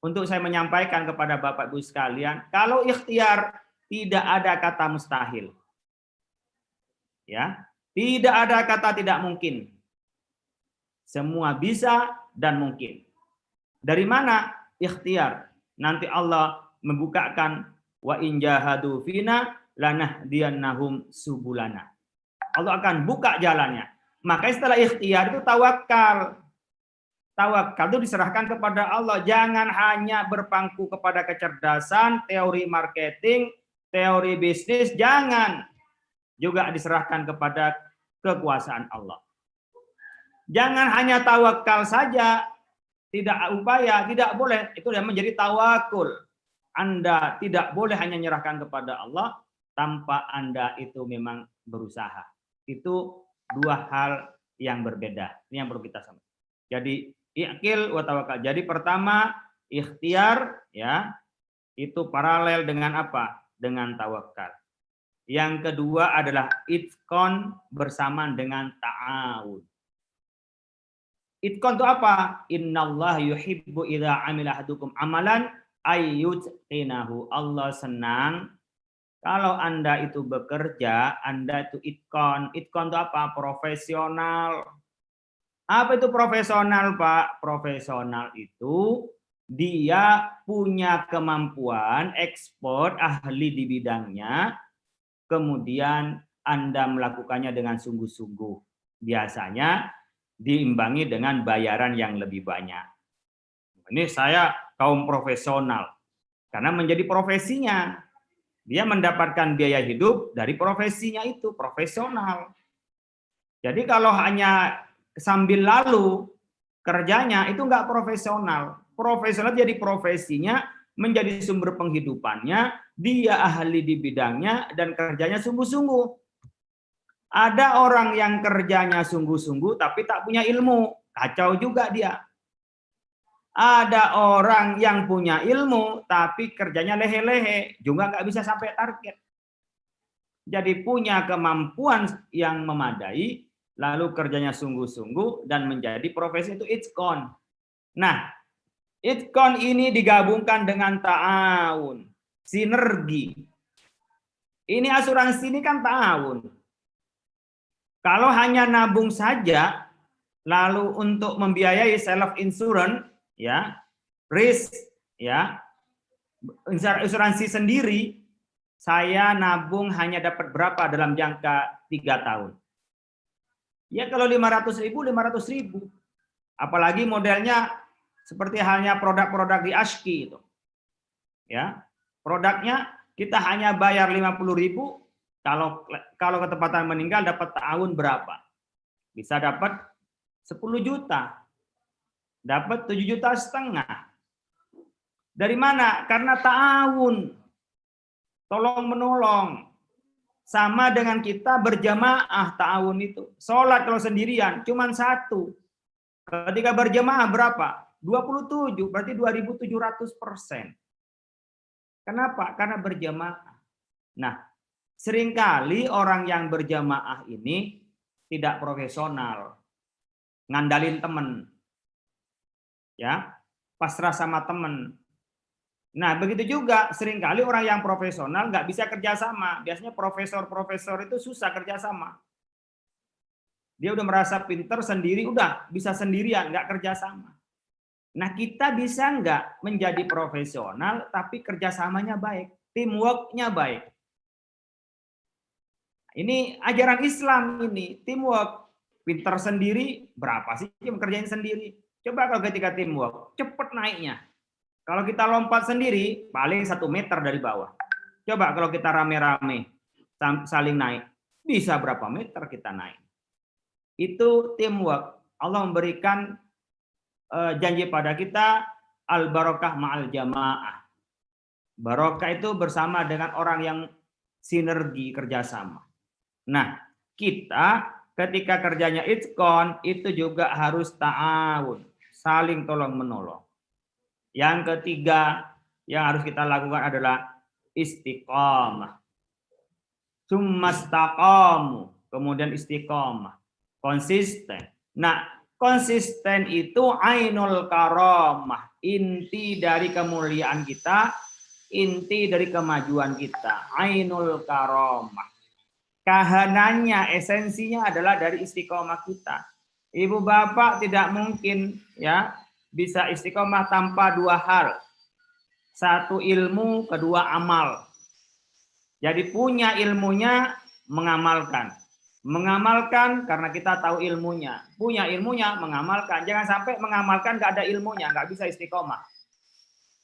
Untuk saya menyampaikan kepada Bapak Ibu sekalian, kalau ikhtiar tidak ada kata mustahil. Ya, tidak ada kata tidak mungkin. Semua bisa dan mungkin. Dari mana? Ikhtiar. Nanti Allah membukakan wa in jahadu fina lanahdiyannahum subulana. Allah akan buka jalannya. Makanya setelah ikhtiar itu tawakal. Tawakal itu diserahkan kepada Allah. Jangan hanya berpangku kepada kecerdasan, teori marketing, teori bisnis. Jangan. Juga diserahkan kepada kekuasaan Allah. Jangan hanya tawakal saja. Tidak upaya, tidak boleh. Itu yang menjadi tawakul. Anda tidak boleh hanya menyerahkan kepada Allah tanpa Anda itu memang berusaha. Itu 2 hal yang berbeda. Ini yang perlu kita sama. Jadi i'qil wa tawakal. Jadi pertama ikhtiar ya itu paralel dengan apa? Dengan tawakal. Yang kedua adalah itqon bersama dengan ta'awun. Itqon itu apa? Innallah yuhibbu idza amila ahadukum amalan ayyutqinahu. Allah senang kalau Anda itu bekerja, Anda itu itqon. Itqon itu apa? Profesional. Apa itu profesional, Pak? Profesional itu dia punya kemampuan ekspor, ahli di bidangnya, kemudian Anda melakukannya dengan sungguh-sungguh. Biasanya diimbangi dengan bayaran yang lebih banyak. Ini saya kaum profesional, karena menjadi profesinya. Dia mendapatkan biaya hidup dari profesinya itu, profesional. Jadi kalau hanya sambil lalu kerjanya itu nggak profesional. Profesional jadi profesinya, menjadi sumber penghidupannya, dia ahli di bidangnya dan kerjanya sungguh-sungguh. Ada orang yang kerjanya sungguh-sungguh tapi tak punya ilmu, kacau juga dia. Ada orang yang punya ilmu tapi kerjanya lehe-lehe, juga nggak bisa sampai target. Jadi punya kemampuan yang memadai, lalu kerjanya sungguh-sungguh dan menjadi profesi itu itqon. Nah, itqon ini digabungkan dengan ta'awun, sinergi. Ini asuransi ini kan ta'awun. Kalau hanya nabung saja, lalu untuk membiayai self insurance, ya, risk, ya, asuransi sendiri, saya nabung hanya dapat berapa dalam jangka 3 tahun. Ya kalau 500.000, 500.000. Apalagi modelnya seperti halnya produk-produk di ASKI itu. Ya, produknya kita hanya bayar 50.000, kalau ketepatan meninggal dapat tahun berapa? Bisa dapat 10 juta. Dapat 7,5 juta. Dari mana? Karena ta'awun. Tolong menolong. Sama dengan kita berjamaah ta'awun itu. Sholat kalau sendirian cuma 1. Ketika berjamaah berapa? 27, berarti 2.700%. Kenapa? Karena berjamaah. Nah, seringkali orang yang berjamaah ini tidak profesional. Ngandalin temen. Ya, pasrah sama temen. Nah, begitu juga seringkali orang yang profesional nggak bisa kerjasama. Biasanya profesor-profesor itu susah kerjasama. Dia udah merasa pinter sendiri, udah bisa sendirian, nggak kerjasama. Nah, kita bisa nggak menjadi profesional tapi kerjasamanya baik, teamwork-nya baik. Ini ajaran Islam ini, teamwork. Pinter sendiri, berapa sih yang kerjain sendiri? Coba kalau ketika teamwork, cepet naiknya. Kalau kita lompat sendiri, paling 1 meter dari bawah. Coba kalau kita rame-rame, saling naik, bisa berapa meter kita naik. Itu teamwork. Allah memberikan janji pada kita, al-barokah ma'al jamaah. Barokah itu bersama dengan orang yang sinergi kerjasama. Nah, kita ketika kerjanya itqon, itu juga harus ta'awun. Saling tolong-menolong. Yang ketiga yang harus kita lakukan adalah istiqomah. Summastaqamu, kemudian istiqomah, konsisten. Nah, konsisten itu ainul karamah, inti dari kemuliaan kita, inti dari kemajuan kita. Ainul karamah. Kahanannya, esensinya adalah dari istiqomah kita. Ibu bapak tidak mungkin ya bisa istiqomah tanpa 2 hal. 1 ilmu, kedua amal. Jadi punya ilmunya, mengamalkan. Mengamalkan karena kita tahu ilmunya. Punya ilmunya, mengamalkan. Jangan sampai mengamalkan nggak ada ilmunya, nggak bisa istiqomah.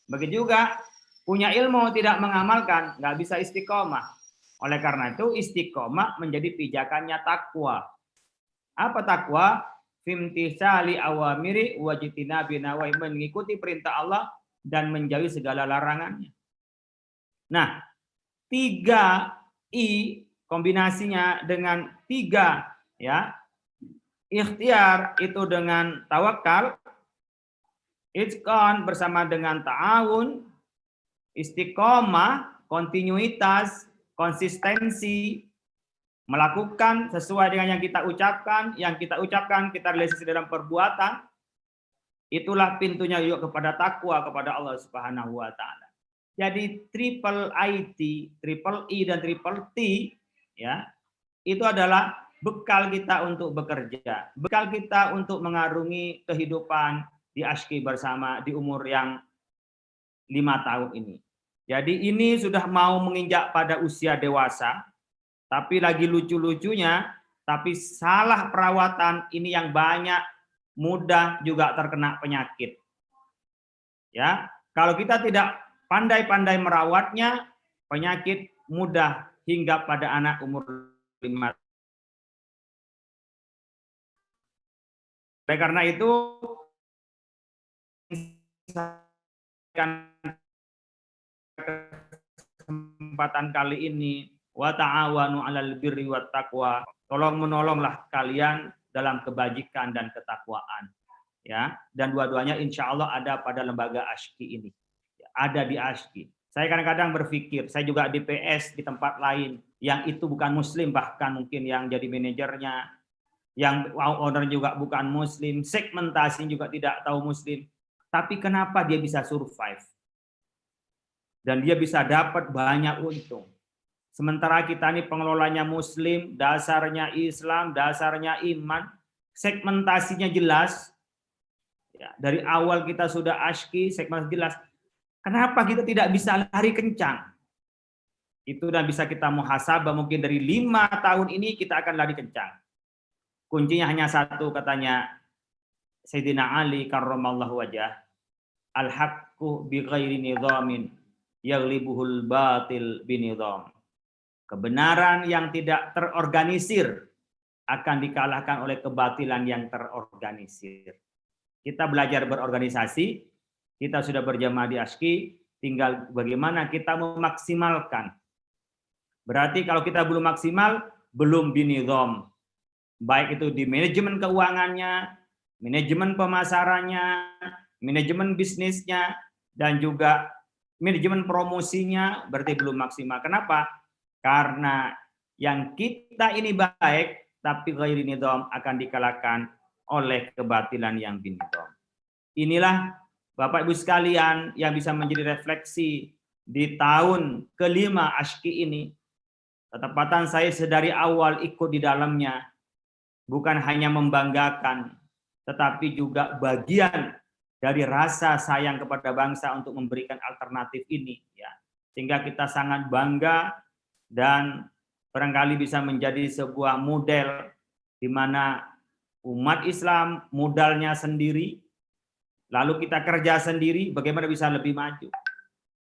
Begitu juga, punya ilmu tidak mengamalkan, nggak bisa istiqomah. Oleh karena itu, istiqomah menjadi pijakannya takwa. Apa takwa? Fimtisali awamiri wajitinabi nawahi, mengikuti perintah Allah dan menjauhi segala larangannya. Nah, 3I kombinasinya dengan 3 ya. Ikhtiar itu dengan tawakal, itqan bersama dengan ta'awun, istiqomah kontinuitas konsistensi, melakukan sesuai dengan yang kita ucapkan kita realisasi dalam perbuatan, itulah pintunya yuk kepada takwa kepada Allah Subhanahu wa taala. Jadi triple IT, triple I dan triple T ya, itu adalah bekal kita untuk bekerja, bekal kita untuk mengarungi kehidupan di ASKI bersama di umur yang 5 tahun ini. Jadi ini sudah mau menginjak pada usia dewasa, tapi lagi lucu-lucunya, tapi salah perawatan ini yang banyak mudah juga terkena penyakit. Ya, kalau kita tidak pandai-pandai merawatnya, penyakit mudah hingga pada anak umur 5. Oleh karena itu, kesempatan kali ini, wa ta'awanu 'alal birri wat taqwa, tolong menolonglah kalian dalam kebajikan dan ketakwaan. Ya, dan dua-duanya insya Allah ada pada lembaga ASKI ini. Ada di ASKI. Saya kadang-kadang berpikir, saya juga di PS di tempat lain yang itu bukan muslim, bahkan mungkin yang jadi manajernya, yang owner juga bukan muslim, segmentasi juga tidak tahu muslim. Tapi kenapa dia bisa survive? Dan dia bisa dapat banyak untung. Sementara kita ini pengelolanya muslim, dasarnya Islam, dasarnya iman, segmentasinya jelas. Ya, dari awal kita sudah ASKI, segmentasi jelas. Kenapa kita tidak bisa lari kencang? Itu dan bisa kita muhasabah, mungkin dari 5 tahun ini kita akan lari kencang. Kuncinya hanya satu, katanya Sayyidina Ali karramallahu wajah, al-haqqu bi ghairi nidhamin yaghlibuhul batil binidham. Kebenaran yang tidak terorganisir akan dikalahkan oleh kebatilan yang terorganisir. Kita belajar berorganisasi, kita sudah berjamaah di ASKI, tinggal bagaimana kita memaksimalkan. Berarti kalau kita belum maksimal, belum binidham. Baik itu di manajemen keuangannya, manajemen pemasarannya, manajemen bisnisnya, dan juga manajemen promosinya, berarti belum maksimal. Kenapa? Karena yang kita ini baik, tapi ghairi nidham akan dikalahkan oleh kebatilan yang binidham. Inilah Bapak Ibu sekalian yang bisa menjadi refleksi di tahun kelima ASKI ini. Ketepatan saya sedari awal ikut di dalamnya, bukan hanya membanggakan, tetapi juga bagian dari rasa sayang kepada bangsa untuk memberikan alternatif ini. Ya. Sehingga kita sangat bangga dan barangkali bisa menjadi sebuah model di mana umat Islam modalnya sendiri, lalu kita kerja sendiri, bagaimana bisa lebih maju.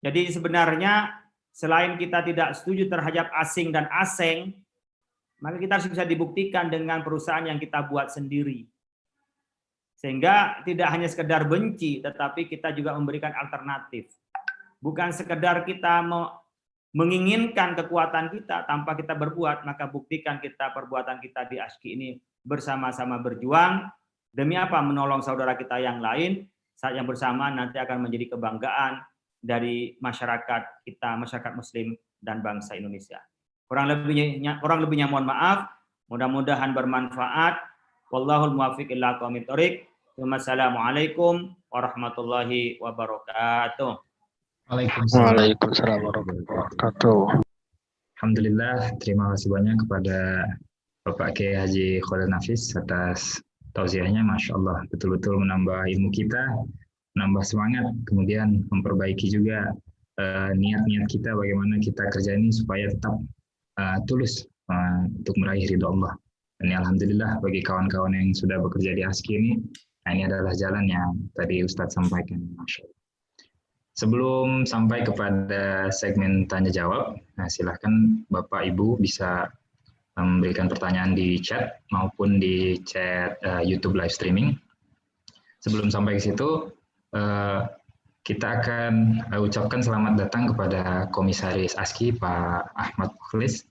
Jadi sebenarnya selain kita tidak setuju terhadap asing dan asing, maka kita harus bisa dibuktikan dengan perusahaan yang kita buat sendiri. Sehingga tidak hanya sekedar benci, tetapi kita juga memberikan alternatif. Bukan sekedar kita menginginkan kekuatan kita tanpa kita berbuat, maka buktikan kita perbuatan kita di ASKI ini bersama-sama berjuang. Demi apa? Menolong saudara kita yang lain, saat yang bersamaan nanti akan menjadi kebanggaan dari masyarakat kita, masyarakat muslim dan bangsa Indonesia. Kurang lebihnya mohon maaf, mudah-mudahan bermanfaat. Wallahul muwaffiq ila aqwamit thoriq. Wassalamualaikum warahmatullahi wabarakatuh. Waalaikumsalam warahmatullahi wabarakatuh. Alhamdulillah, terima kasih banyak kepada Bapak Kiai Haji Khalil Nafis atas tausiahnya. Masya Allah, betul-betul menambah ilmu kita, menambah semangat, kemudian memperbaiki juga niat-niat kita, bagaimana kita kerja ini supaya tetap tulus untuk meraih ridho Allah. Dan alhamdulillah bagi kawan-kawan yang sudah bekerja di ASKI ini, nah ini adalah jalan yang tadi Ustadz sampaikan. Masya Allah. Sebelum sampai kepada segmen tanya jawab, nah silahkan Bapak Ibu bisa memberikan pertanyaan di chat maupun di chat YouTube live streaming. Sebelum sampai ke situ, kita akan ucapkan selamat datang kepada Komisaris ASKI Pak Ahmad Mukhlis.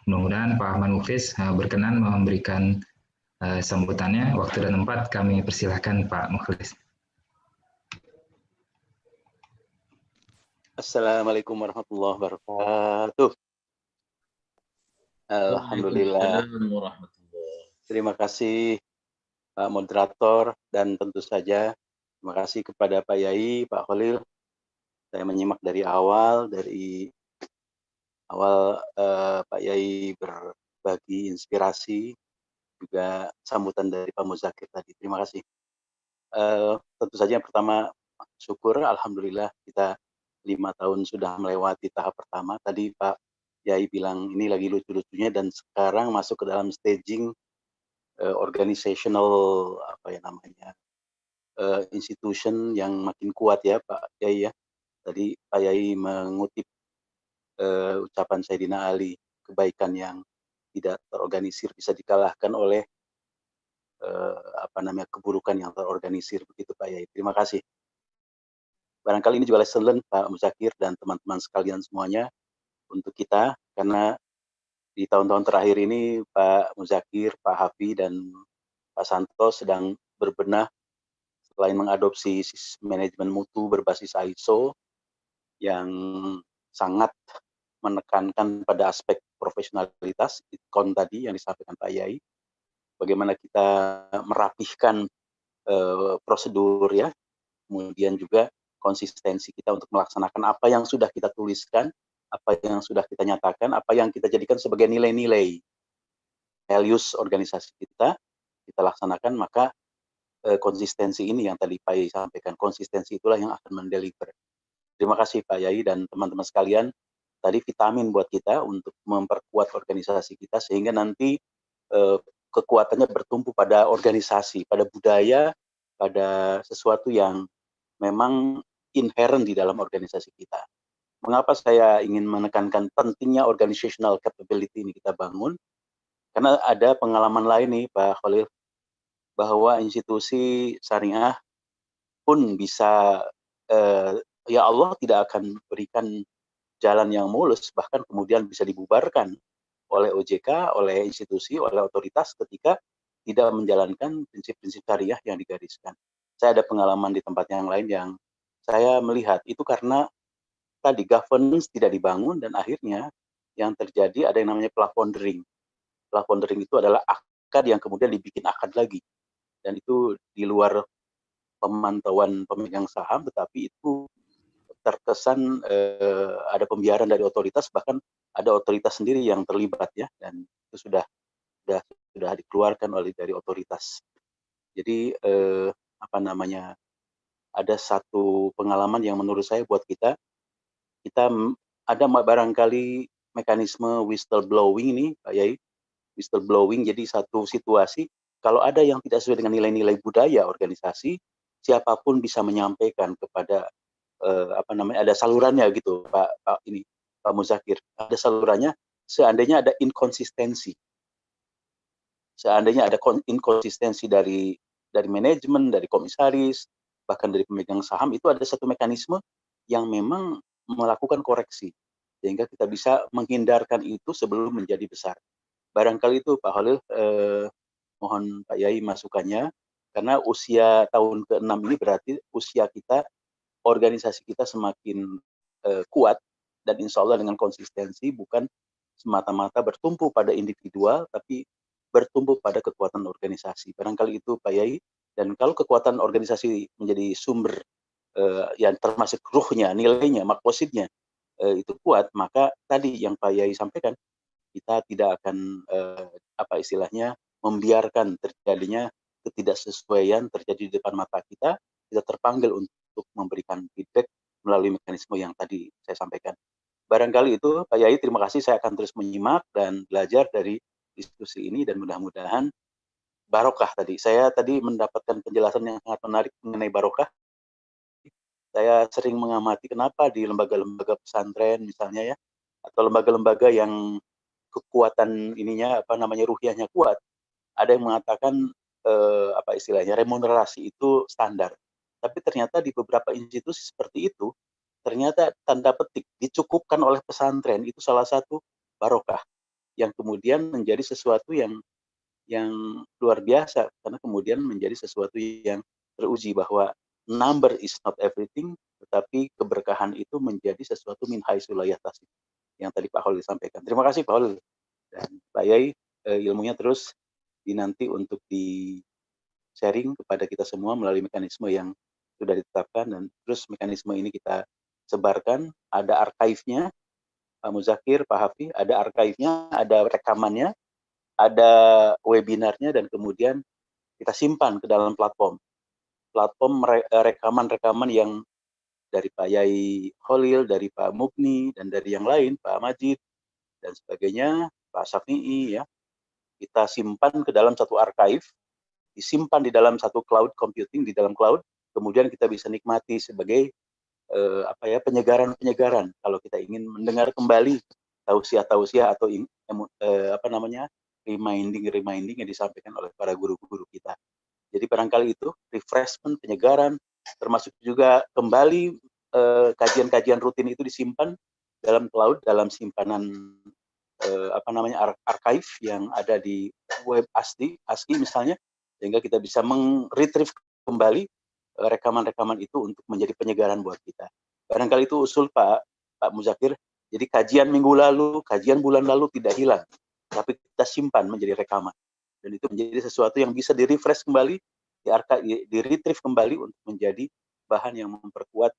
Mudah-mudahan Pak Ahmad Mukhlis berkenan memberikan sambutannya. Waktu dan tempat kami persilahkan Pak Mukhlis. Assalamualaikum warahmatullahi wabarakatuh. Alhamdulillah. Terima kasih Pak Moderator, dan tentu saja terima kasih kepada Pak Yai, Pak Khalil. Saya menyimak dari awal Pak Yai berbagi inspirasi, juga sambutan dari Pak Muzakir tadi. Terima kasih. Tentu saja yang pertama, syukur, alhamdulillah kita 5 tahun sudah melewati tahap pertama. Tadi Pak Yai bilang ini lagi lucu-lucunya, dan sekarang masuk ke dalam staging organizational institution yang makin kuat ya Pak Yai ya. Tadi Pak Yai mengutip ucapan Sayyidina Ali, kebaikan yang tidak terorganisir bisa dikalahkan oleh keburukan yang terorganisir, begitu Pak Yai. Terima kasih. Barangkali ini juga lesson learned Pak Muzakir dan teman-teman sekalian semuanya untuk kita, karena di tahun-tahun terakhir ini Pak Muzakir, Pak Hafi, dan Pak Santo sedang berbenah selain mengadopsi manajemen mutu berbasis ISO yang sangat menekankan pada aspek profesionalitas, ITKON tadi yang disampaikan Pak Yai, bagaimana kita merapihkan prosedur ya, kemudian juga konsistensi kita untuk melaksanakan apa yang sudah kita tuliskan, apa yang sudah kita nyatakan, apa yang kita jadikan sebagai nilai-nilai values organisasi kita laksanakan, maka konsistensi ini yang tadi Pak Yai sampaikan, konsistensi itulah yang akan mendeliver. Terima kasih Pak Yai dan teman-teman sekalian, tadi vitamin buat kita untuk memperkuat organisasi kita, sehingga nanti kekuatannya bertumpu pada organisasi, pada budaya, pada sesuatu yang memang inherent di dalam organisasi kita. Mengapa saya ingin menekankan pentingnya organizational capability ini kita bangun? Karena ada pengalaman lain nih Pak Khalil, bahwa institusi syariah pun bisa, ya Allah tidak akan berikan jalan yang mulus, bahkan kemudian bisa dibubarkan oleh OJK, oleh institusi, oleh otoritas ketika tidak menjalankan prinsip-prinsip syariah yang digariskan. Saya ada pengalaman di tempat yang lain yang saya melihat itu karena tadi governance tidak dibangun, dan akhirnya yang terjadi ada yang namanya plafondering. Plafondering itu adalah akad yang kemudian dibikin akad lagi, dan itu di luar pemantauan pemegang saham, tetapi itu terkesan ada pembiaran dari otoritas, bahkan ada otoritas sendiri yang terlibat ya, dan itu sudah dikeluarkan dari otoritas. Jadi ada satu pengalaman yang menurut saya buat kita ada barangkali mekanisme whistleblowing ini Pak Yai, whistleblowing. Jadi satu situasi kalau ada yang tidak sesuai dengan nilai-nilai budaya organisasi, siapapun bisa menyampaikan kepada ada salurannya gitu Pak Muzakir, ada salurannya. Seandainya ada inkonsistensi dari manajemen, dari komisaris, bahkan dari pemegang saham, itu ada satu mekanisme yang memang melakukan koreksi sehingga kita bisa menghindarkan itu sebelum menjadi besar. Barangkali itu Pak Khalil, mohon Pak Yai masukannya, karena usia tahun ke-6 ini berarti usia kita, organisasi kita semakin kuat, dan insya Allah dengan konsistensi, bukan semata-mata bertumpu pada individual, tapi bertumpu pada kekuatan organisasi. Barangkali itu Pak Yai, dan kalau kekuatan organisasi menjadi sumber yang termasuk ruhnya, nilainya, maqasidnya itu kuat, maka tadi yang Pak Yai sampaikan, kita tidak akan membiarkan terjadinya ketidaksesuaian terjadi di depan mata kita. Kita terpanggil untuk memberikan feedback melalui mekanisme yang tadi saya sampaikan. Barangkali itu Pak Yai, terima kasih. Saya akan terus menyimak dan belajar dari diskusi ini, dan mudah-mudahan barokah tadi. Saya tadi mendapatkan penjelasan yang sangat menarik mengenai barokah. Saya sering mengamati kenapa di lembaga-lembaga pesantren misalnya ya, atau lembaga-lembaga yang kekuatan ruhiyahnya kuat, ada yang mengatakan remunerasi itu standar. Tapi ternyata di beberapa institusi seperti itu, ternyata tanda petik dicukupkan oleh pesantren, itu salah satu barokah yang kemudian menjadi sesuatu yang luar biasa, karena kemudian menjadi sesuatu yang teruji bahwa number is not everything, tetapi keberkahan itu menjadi sesuatu min haitsu la yahtasib, yang tadi Pak Khalil sampaikan. Terima kasih Pak Khalil. Dan Pak Yai, ilmunya terus dinanti untuk di sharing kepada kita semua melalui mekanisme yang sudah ditetapkan, dan terus mekanisme ini kita sebarkan. Ada archive-nya, Pak Muzakir, Pak Hafi, ada archive-nya, ada rekamannya, ada webinarnya, dan kemudian kita simpan ke dalam platform rekaman-rekaman yang dari Pak Yai Khalil, dari Pak Mubni, dan dari yang lain, Pak Majid, dan sebagainya, Pak Syafi'i, ya. Kita simpan ke dalam satu archive, disimpan di dalam satu cloud computing, di dalam cloud, kemudian kita bisa nikmati sebagai penyegaran kalau kita ingin mendengar kembali tausiah atau reminding yang disampaikan oleh para guru-guru kita. Jadi barangkali itu refreshment, penyegaran, termasuk juga kembali kajian-kajian rutin itu disimpan dalam cloud, dalam simpanan archive yang ada di web ASCII misalnya, sehingga kita bisa retrieve kembali rekaman-rekaman itu untuk menjadi penyegaran buat kita. Barangkali itu usul Pak Muzakir. Jadi kajian minggu lalu, kajian bulan lalu tidak hilang, tapi kita simpan menjadi rekaman. Dan itu menjadi sesuatu yang bisa di-refresh kembali, di-retrieve kembali untuk menjadi bahan yang memperkuat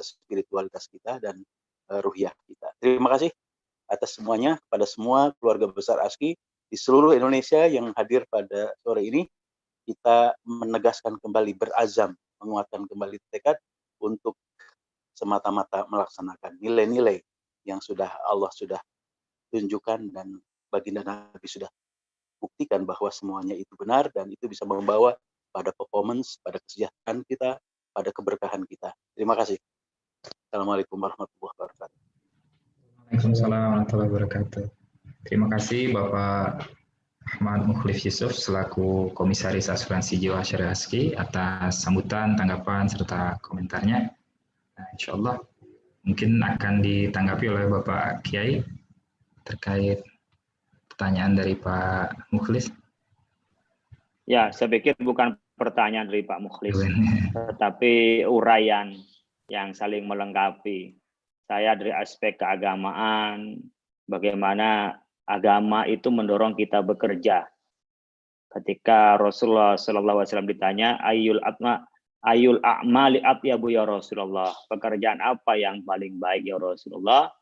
spiritualitas kita dan ruhiyah kita. Terima kasih atas semuanya, kepada semua keluarga besar ASKI di seluruh Indonesia yang hadir pada sore ini. Kita menegaskan kembali, berazam, menguatkan kembali tekad untuk semata-mata melaksanakan nilai-nilai yang Allah sudah tunjukkan dan baginda Nabi sudah buktikan bahwa semuanya itu benar, dan itu bisa membawa pada performance, pada kesejahteraan kita, pada keberkahan kita. Terima kasih. Assalamualaikum warahmatullahi wabarakatuh. Waalaikumsalam warahmatullahi wabarakatuh. Terima kasih Bapak Ahmad Mukhlif Yusuf selaku Komisaris Asuransi Jiwa Syariah ASKI atas sambutan, tanggapan, serta komentarnya. Nah, insya Allah mungkin akan ditanggapi oleh Bapak Kiai terkait pertanyaan dari Pak Mukhlis. Ya, saya pikir bukan pertanyaan dari Pak Mukhlis, tetapi uraian yang saling melengkapi. Saya dari aspek keagamaan, bagaimana agama itu mendorong kita bekerja. Ketika Rasulullah SAW ditanya, ayul a'mali atyabu ya Rasulullah, pekerjaan apa yang paling baik ya Rasulullah?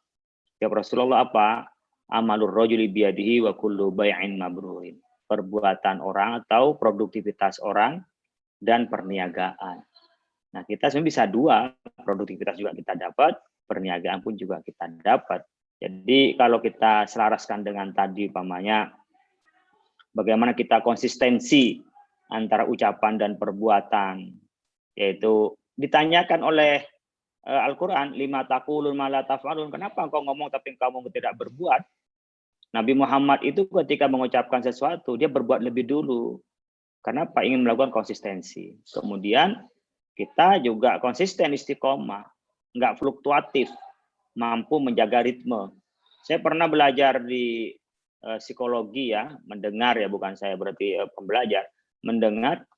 Ya Rasulullah, apa? Amalur rajuli biyadihi wa kullu bai'in mabrurin. Perbuatan orang atau produktivitas orang dan perniagaan. Nah, kita sebenarnya bisa dua, produktivitas juga kita dapat, perniagaan pun juga kita dapat. Jadi kalau kita selaraskan dengan tadi umpamanya bagaimana kita konsistensi antara ucapan dan perbuatan, yaitu ditanyakan oleh Al-Quran, lima taqulun ma la taf'alun, kenapa engkau ngomong tapi kamu tidak berbuat? Nabi Muhammad itu ketika mengucapkan sesuatu, dia berbuat lebih dulu. Kenapa? Ingin melakukan konsistensi. Kemudian kita juga konsisten, istiqomah, nggak fluktuatif, mampu menjaga ritme. Saya pernah belajar di psikologi, ya, mendengar, ya, bukan saya berarti pembelajar, mendengar.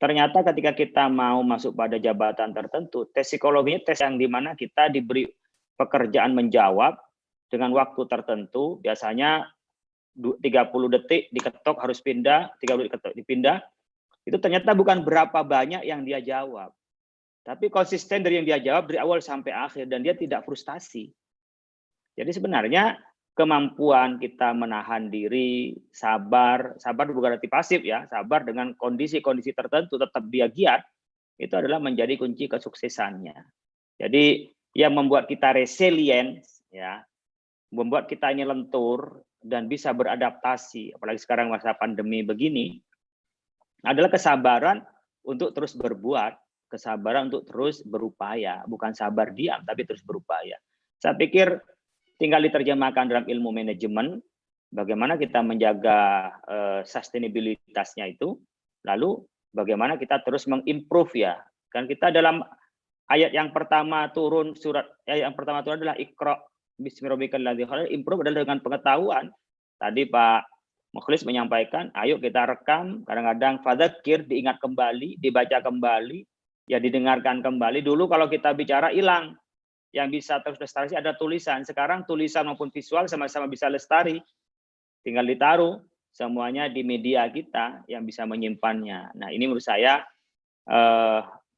Ternyata ketika kita mau masuk pada jabatan tertentu, tes psikologinya tes yang dimana kita diberi pekerjaan menjawab dengan waktu tertentu, biasanya 30 detik diketok harus pindah, 30 detik dipindah. Itu ternyata bukan berapa banyak yang dia jawab, tapi konsisten dari yang dia jawab dari awal sampai akhir, dan dia tidak frustasi. Jadi sebenarnya kemampuan kita menahan diri, sabar bukan berarti pasif, ya, sabar dengan kondisi-kondisi tertentu, tetap dia giat, itu adalah menjadi kunci kesuksesannya. Jadi yang membuat kita resilient, ya, membuat kita ini lentur dan bisa beradaptasi, apalagi sekarang masa pandemi begini, adalah kesabaran untuk terus berbuat, kesabaran untuk terus berupaya, bukan sabar diam, tapi terus berupaya. Saya pikir tinggal diterjemahkan dalam ilmu manajemen, bagaimana kita menjaga sustainabilitasnya itu, lalu bagaimana kita terus mengimprove, ya. Kan kita dalam ayat yang pertama turun, ayat yang pertama turun adalah Iqra bismillahirrahmanirrahim, improve adalah dengan pengetahuan. Tadi Pak Mukhlis menyampaikan, ayo kita rekam, kadang-kadang fadzakir, diingat kembali, dibaca kembali, ya, didengarkan kembali. Dulu kalau kita bicara hilang, yang bisa terus lestari ada tulisan. Sekarang tulisan maupun visual sama-sama bisa lestari. tinggal ditaruh semuanya di media kita yang bisa menyimpannya. Nah, ini menurut saya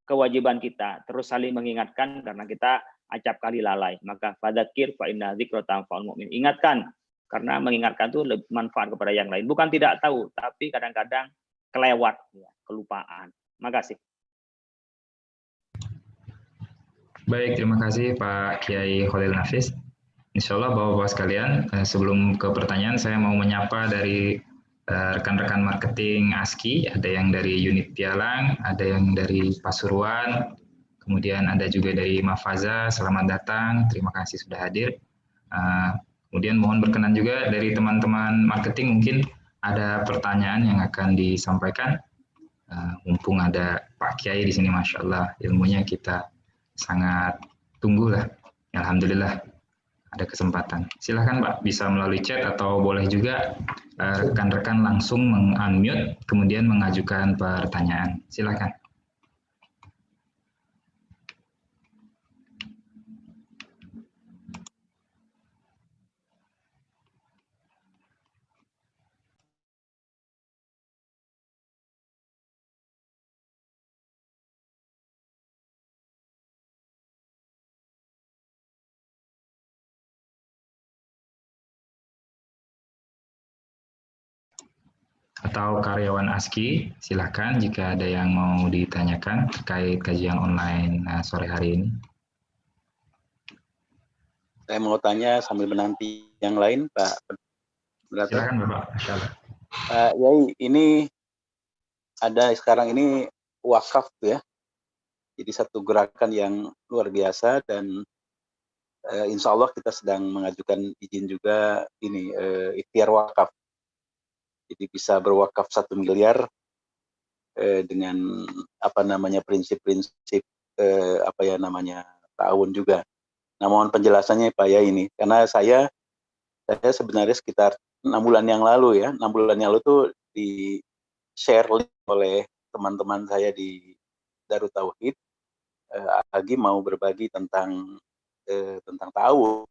kewajiban kita terus saling mengingatkan karena kita acap kali lalai. Maka fadzakir fa inna dzikra tanfa'ul mu'min. Ingatkan, karena mengingatkan itu lebih manfaat kepada yang lain. Bukan tidak tahu, tapi kadang-kadang kelewat, ya, kelupaan. Makasih. Baik, terima kasih Pak Kiai Khalil Nafis. Insya Allah Bapak-Bapak sekalian, sebelum ke pertanyaan saya mau menyapa dari rekan-rekan marketing ASKI, ada yang dari unit Pialang, ada yang dari Pasuruan, kemudian ada juga dari Mafaza, selamat datang, terima kasih sudah hadir. Kemudian mohon berkenan juga dari teman-teman marketing, mungkin ada pertanyaan yang akan disampaikan. Mumpung ada Pak Kiai di sini, Masya Allah, ilmunya kita sangat tunggulah. Alhamdulillah ada kesempatan. Silahkan Pak, bisa melalui chat atau boleh juga rekan-rekan langsung meng-unmute, kemudian mengajukan pertanyaan. Silahkan. Atau karyawan ASKI, silakan jika ada yang mau ditanyakan terkait kajian online sore hari ini. Saya mau tanya sambil menanti yang lain, Pak. Silakan Bapak. Pak Yai, ini ada sekarang ini wakaf ya. Jadi satu gerakan yang luar biasa dan insya Allah kita sedang mengajukan izin juga ini ikhtiar wakaf. Jadi bisa berwakaf 1 miliar dengan apa namanya prinsip-prinsip apa ya namanya ta'awun juga. Nah, mohon penjelasannya Pak ya ini, karena saya sebenarnya sekitar 6 bulan yang lalu ya, 6 bulan yang lalu tuh di share oleh teman-teman saya di Darut Tauhid, Agim mau berbagi tentang ta'awun,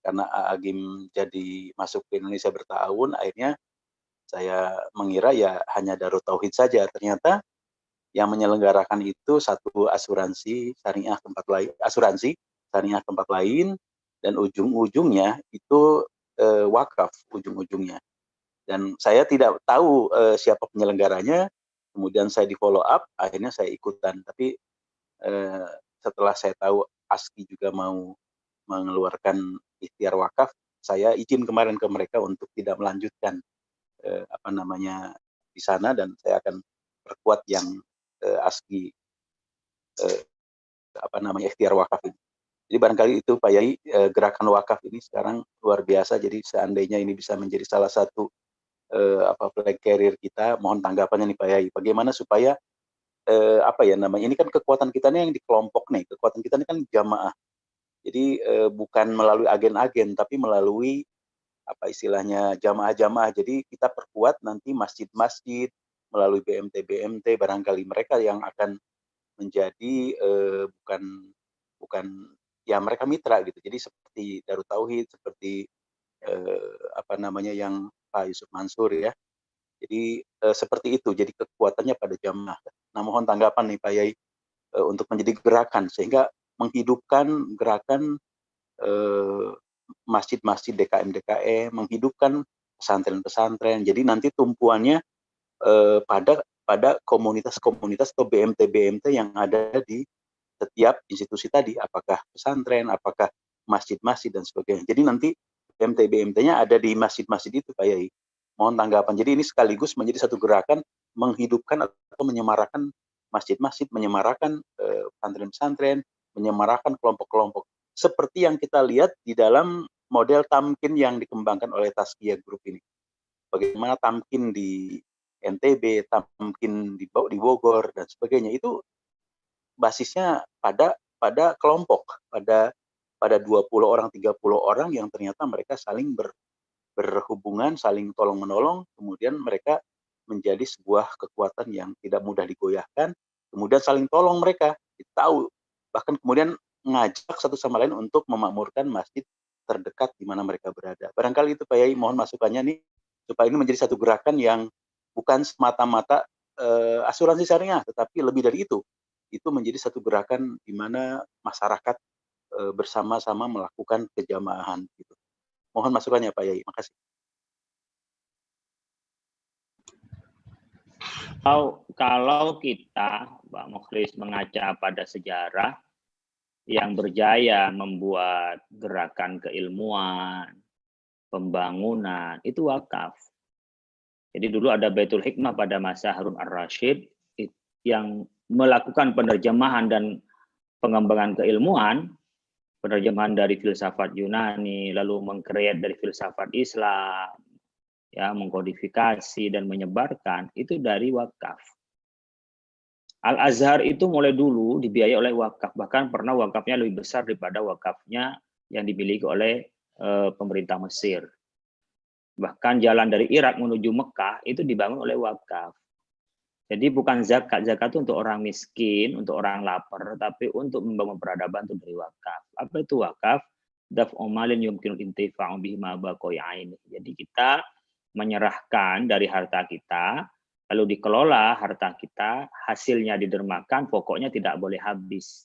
karena Agim jadi masuk ke Indonesia bertahun, akhirnya saya mengira ya hanya Darut Tauhid saja. Ternyata yang menyelenggarakan itu satu asuransi syariah tempat lain, dan ujung-ujungnya itu wakaf ujung-ujungnya. Dan saya tidak tahu siapa penyelenggaranya. Kemudian saya di follow up, akhirnya saya ikutan. Tapi setelah saya tahu ASKI juga mau mengeluarkan ikhtiar wakaf, saya izin kemarin ke mereka untuk tidak melanjutkan apa namanya di sana, dan saya akan perkuat yang ASKI apa namanya ikhtiar wakaf ini. Jadi barangkali itu Pak Yai, gerakan wakaf ini sekarang luar biasa. Jadi seandainya ini bisa menjadi salah satu flag carrier kita, mohon tanggapannya nih Pak Yai. Bagaimana supaya apa ya namanya, ini kan kekuatan kita nih yang di kelompok nih, kekuatan kita ini kan jamaah. Jadi bukan melalui agen-agen, tapi melalui apa istilahnya jamaah-jamaah. Jadi kita perkuat nanti masjid-masjid melalui BMT barangkali mereka yang akan menjadi bukan ya mereka mitra gitu. Jadi seperti Darut Tauhid, seperti apa namanya yang Pak Yusuf Mansur ya. Jadi seperti itu. Jadi kekuatannya pada jamaah. Nah, mohon tanggapan nih Pak Yai untuk menjadi gerakan sehingga menghidupkan gerakan masjid-masjid DKM, menghidupkan pesantren-pesantren. Jadi nanti tumpuannya pada komunitas-komunitas atau BMT yang ada di setiap institusi tadi, apakah pesantren, apakah masjid-masjid dan sebagainya. Jadi nanti BMT-nya ada di masjid-masjid itu Pak Yai. Mohon tanggapan. Jadi ini sekaligus menjadi satu gerakan menghidupkan atau menyemarakan masjid-masjid, menyemarakan pesantren-pesantren, menyemarakan kelompok-kelompok. Seperti yang kita lihat di dalam model tamkin yang dikembangkan oleh Tazkiyah Group ini. Bagaimana tamkin di NTB, tamkin di Bogor dan sebagainya, itu basisnya pada kelompok, pada 20 orang, 30 orang yang ternyata mereka saling berhubungan, saling tolong-menolong, kemudian mereka menjadi sebuah kekuatan yang tidak mudah digoyahkan, kemudian saling tolong mereka, tahu, bahkan kemudian ngajak satu sama lain untuk memakmurkan masjid terdekat di mana mereka berada. Barangkali itu Pak Yai, mohon masukannya nih, supaya ini menjadi satu gerakan yang bukan semata-mata asuransi syariah, tetapi lebih dari itu. Itu menjadi satu gerakan di mana masyarakat bersama-sama melakukan kejamaahan. Gitu. Mohon masukannya Pak Yai. Makasih. Kalau kita, Pak Mukhlis, mengaca pada sejarah yang berjaya membuat gerakan keilmuan, pembangunan, itu wakaf. Jadi dulu ada Baitul Hikmah pada masa Harun ar-Rasyid yang melakukan penerjemahan dan pengembangan keilmuan, penerjemahan dari filsafat Yunani, lalu mengkreat dari filsafat Islam, ya, mengkodifikasi dan menyebarkan, itu dari wakaf. Al-Azhar itu mulai dulu dibiayai oleh wakaf, bahkan pernah wakafnya lebih besar daripada wakafnya yang dimiliki oleh pemerintah Mesir. Bahkan jalan dari Irak menuju Mekah itu dibangun oleh wakaf. Jadi bukan zakat, zakat itu untuk orang miskin, untuk orang lapar, tapi untuk membangun peradaban itu dari wakaf. Apa itu wakaf? Daf'u malin yumkinul intifa'u bihi ma baqiya aini. Jadi kita menyerahkan dari harta kita, lalu dikelola harta kita, hasilnya didermakan, pokoknya tidak boleh habis.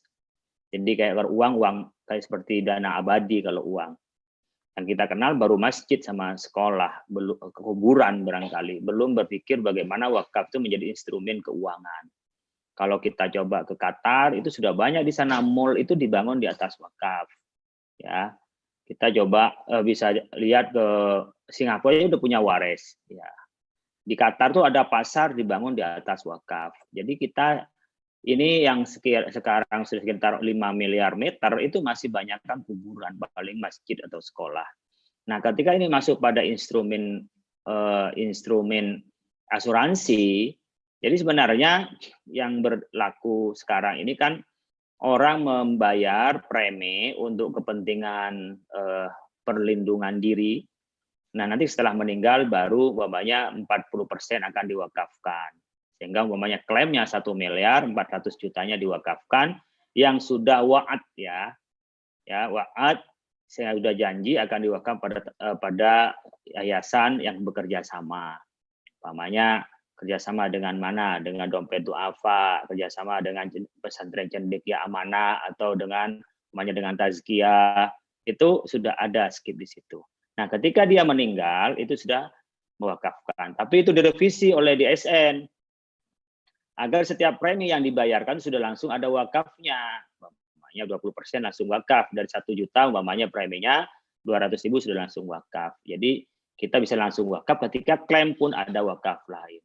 Jadi kayak uang kayak seperti dana abadi kalau uang. Yang kita kenal baru masjid sama sekolah, belum kuburan barangkali, belum berpikir bagaimana wakaf itu menjadi instrumen keuangan. Kalau kita coba ke Qatar, itu sudah banyak di sana mall itu dibangun di atas wakaf. Ya, kita coba bisa lihat ke Singapura udah punya wares. Ya, di Qatar tuh ada pasar dibangun di atas wakaf. Jadi kita ini yang sekarang sudah sekitar 5 miliar meter itu masih banyak kan kuburan, paling masjid atau sekolah. Nah, ketika ini masuk pada instrumen asuransi, jadi sebenarnya yang berlaku sekarang ini kan orang membayar premi untuk kepentingan perlindungan diri. Nah, nanti setelah meninggal baru umpamanya 40% akan diwakafkan. Sehingga umpamanya klaimnya 1 miliar, 400 jutanya diwakafkan, yang sudah wa'ad ya wa'ad, saya sudah janji akan diwakafkan pada yayasan yang bekerja sama. Umpamanya kerjasama dengan mana? Dengan Dompet Du'afa, kerjasama dengan pesantren Cendekia Amanah, atau dengan Tazkiyah, itu sudah ada skip di situ. Nah, ketika dia meninggal, itu sudah mewakafkan. Tapi itu direvisi oleh DSN, agar setiap premi yang dibayarkan sudah langsung ada wakafnya. Umpamanya 20% langsung wakaf. Dari 1 juta, umpamanya preminya 200.000 sudah langsung wakaf. Jadi kita bisa langsung wakaf ketika klaim pun ada wakaf lain.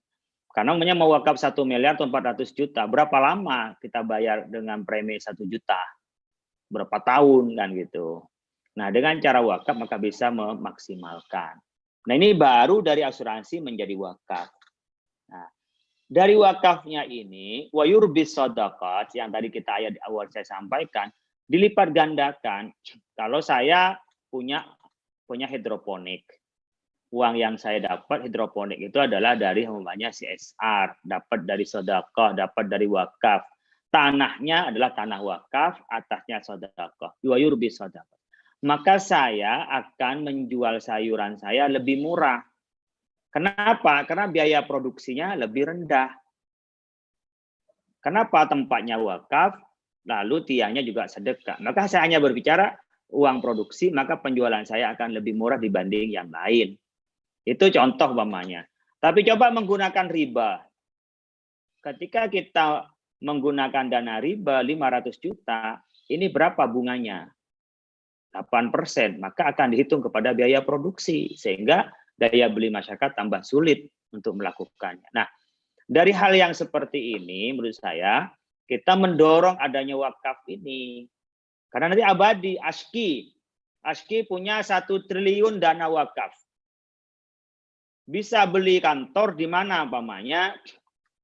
Karena umpamanya mau wakaf 1 miliar atau 400 juta, berapa lama kita bayar dengan premi 1 juta? Berapa tahun kan gitu. Nah, dengan cara wakaf maka bisa memaksimalkan. Nah, ini baru dari asuransi menjadi wakaf. Nah, dari wakafnya ini, wa yurbis shadaqat, yang tadi kita ayat di awal saya sampaikan, dilipat gandakan. Kalau saya punya hidroponik, uang yang saya dapat hidroponik itu adalah dari umpamanya CSR, dapat dari sedekah, dapat dari wakaf. Tanahnya adalah tanah wakaf, atasnya sedekah. Wa yurbis shadaqat. Maka saya akan menjual sayuran saya lebih murah. Kenapa? Karena biaya produksinya lebih rendah. Kenapa? Tempatnya wakaf, lalu tiangnya juga sedekah. Maka saya hanya berbicara uang produksi, maka penjualan saya akan lebih murah dibanding yang lain. Itu contoh umpamanya. Tapi coba menggunakan riba. Ketika kita menggunakan dana riba 500 juta, ini berapa bunganya? 8%, maka akan dihitung kepada biaya produksi, sehingga daya beli masyarakat tambah sulit untuk melakukannya. Nah, dari hal yang seperti ini, menurut saya, kita mendorong adanya wakaf ini. Karena nanti abadi, ASKI punya 1 triliun dana wakaf. Bisa beli kantor di mana, umpamanya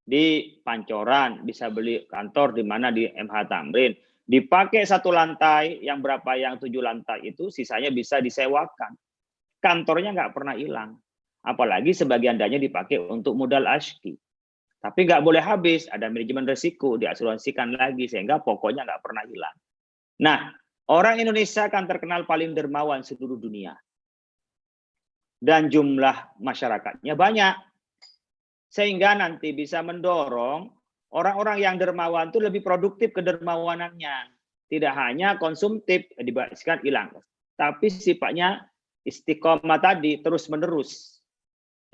di Pancoran, bisa beli kantor di mana di MH Tamrin. Dipakai 1 lantai, yang berapa yang 7 lantai itu, sisanya bisa disewakan. Kantornya nggak pernah hilang. Apalagi sebagian dananya dipakai untuk modal ASKI. Tapi nggak boleh habis, ada manajemen risiko, diasuransikan lagi, sehingga pokoknya nggak pernah hilang. Nah, orang Indonesia kan terkenal paling dermawan seluruh dunia. dan jumlah masyarakatnya banyak. Sehingga nanti bisa mendorong orang-orang yang dermawan itu lebih produktif kedermawanannya. Tidak hanya konsumtif, dibahaskan hilang. Tapi sifatnya istiqomah tadi terus-menerus.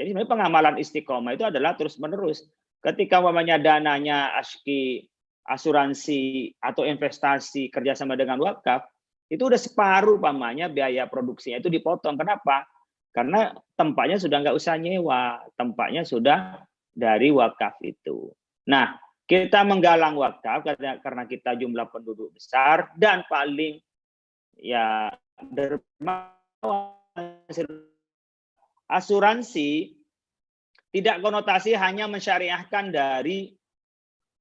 Jadi sebenarnya pengamalan istiqomah itu adalah terus-menerus. Ketika umpamanya dananya ASKI, asuransi, atau investasi kerjasama dengan wakaf, itu udah separuh umpamanya biaya produksinya itu dipotong. Kenapa? Karena tempatnya sudah nggak usah nyewa, tempatnya sudah dari wakaf itu. Nah, kita menggalang wakaf karena kita jumlah penduduk besar dan paling ya dermawan. Asuransi tidak konotasi hanya mensyariahkan dari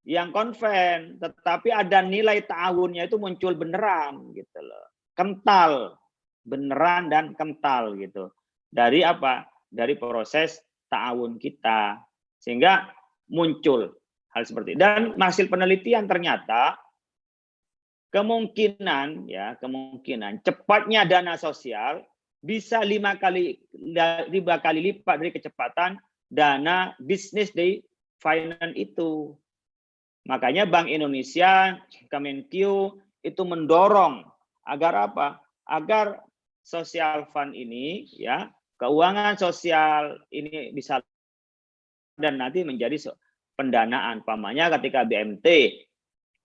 yang konven, tetapi ada nilai ta'awunnya itu muncul beneran gitu loh. Kental, beneran dan kental gitu. Dari apa? Dari proses ta'awun kita. Sehingga muncul hal seperti itu. Dan hasil penelitian ternyata kemungkinan cepatnya dana sosial bisa 5 kali lipat dari kecepatan dana bisnis di finance itu. Makanya Bank Indonesia, Kemenkyu itu mendorong agar apa? Agar social fund ini, ya, keuangan sosial ini bisa dan nanti menjadi pendanaan. Pamannya ketika BMT,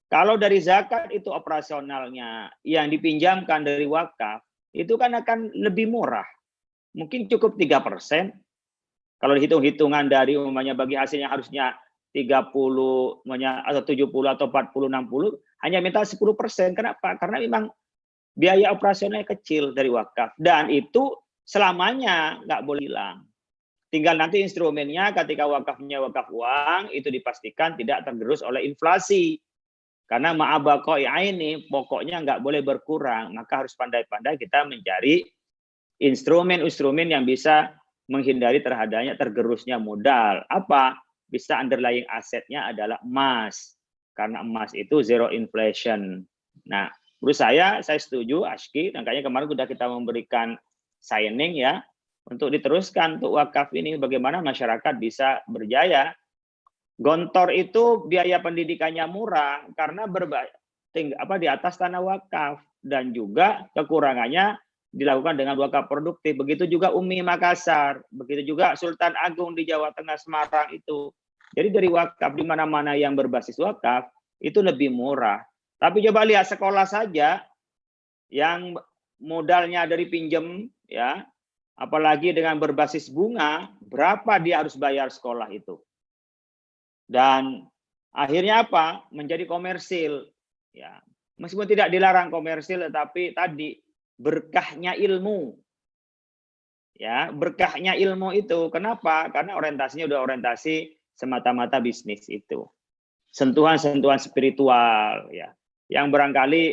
kalau dari zakat itu operasionalnya yang dipinjamkan dari wakaf, itu kan akan lebih murah. Mungkin cukup 3%. Kalau dihitung-hitungan dari umumnya bagi hasilnya harusnya 30, atau 70, atau 40, 60, hanya minta 10%. Kenapa? Karena memang biaya operasionalnya kecil dari wakaf. Dan itu selamanya nggak boleh hilang. Tinggal nanti instrumennya ketika wakafnya wakaf uang, itu dipastikan tidak tergerus oleh inflasi. Karena ma'abaqai ini pokoknya nggak boleh berkurang, maka harus pandai-pandai kita mencari instrumen-instrumen yang bisa menghindari terhadapnya tergerusnya modal. Apa? Bisa underlying asetnya adalah emas, karena emas itu zero inflation. Nah, menurut saya setuju ASKI, dan kayaknya kemarin sudah kita memberikan signing ya, untuk diteruskan untuk wakaf ini, bagaimana masyarakat bisa berjaya. Gontor itu biaya pendidikannya murah karena di atas tanah wakaf, dan juga kekurangannya dilakukan dengan wakaf produktif. Begitu juga Umi Makassar, begitu juga Sultan Agung di Jawa Tengah, Semarang itu. Jadi dari wakaf di mana-mana yang berbasis wakaf itu lebih murah. Tapi coba lihat sekolah saja yang modalnya dari pinjem ya, apalagi dengan berbasis bunga, berapa dia harus bayar sekolah itu. Dan akhirnya apa? Menjadi komersil. Ya, meskipun tidak dilarang komersil, tetapi tadi berkahnya ilmu. Ya, berkahnya ilmu itu. Kenapa? Karena orientasinya udah orientasi semata-mata bisnis itu. Sentuhan-sentuhan spiritual ya. Yang barangkali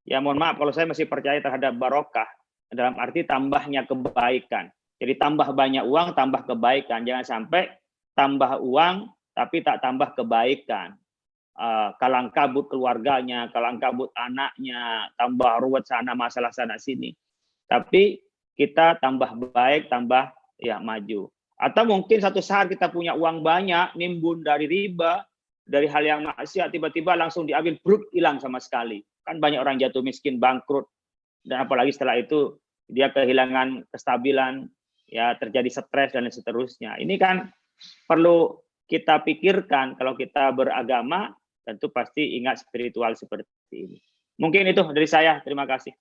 ya mohon maaf kalau saya masih percaya terhadap barokah dalam arti tambahnya kebaikan. Jadi tambah banyak uang, tambah kebaikan. Jangan sampai tambah uang tapi tak tambah kebaikan. Kalang kabut keluarganya, kalang kabut anaknya, tambah ruwet sana, masalah sana sini. Tapi kita tambah baik, tambah ya maju. Atau mungkin satu saat kita punya uang banyak, nimbun dari riba, dari hal yang maksiat, tiba-tiba langsung diambil, brut, hilang sama sekali. Kan banyak orang jatuh miskin, bangkrut, dan apalagi setelah itu dia kehilangan kestabilan, ya terjadi stres dan seterusnya. Ini kan perlu kita pikirkan. Kalau kita beragama, tentu pasti ingat spiritual seperti ini. Mungkin itu dari saya. Terima kasih.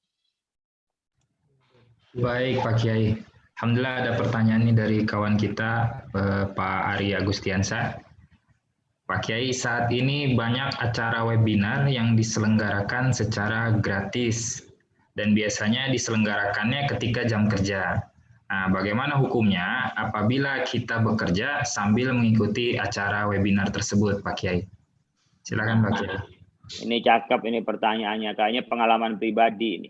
Baik Pak Kiai. Alhamdulillah ada pertanyaan ini dari kawan kita, Pak Ari Agustiansa. Pak Kiai, saat ini banyak acara webinar yang diselenggarakan secara gratis dan biasanya diselenggarakannya ketika jam kerja. Nah, bagaimana hukumnya apabila kita bekerja sambil mengikuti acara webinar tersebut, Pak Kiai? Silakan Pak Kiai. Ini cakep ini pertanyaannya, kayaknya pengalaman pribadi ini.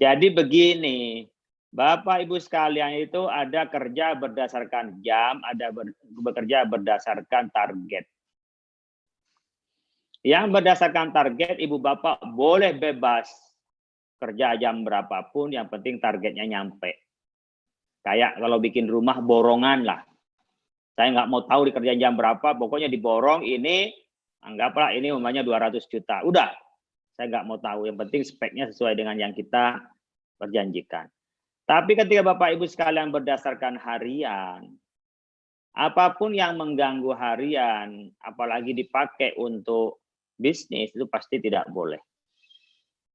Jadi begini, Bapak Ibu sekalian, itu ada kerja berdasarkan jam, ada bekerja berdasarkan target. Yang berdasarkan target, Ibu Bapak boleh bebas kerja jam berapapun, yang penting targetnya nyampe. Kayak kalau bikin rumah borongan lah. Saya nggak mau tahu dikerjain jam berapa, pokoknya diborong ini, anggaplah ini umpamanya 200 juta. Udah, saya nggak mau tahu. Yang penting speknya sesuai dengan yang kita perjanjikan. Tapi ketika Bapak Ibu sekalian berdasarkan harian, apapun yang mengganggu harian, apalagi dipakai untuk bisnis, itu pasti tidak boleh.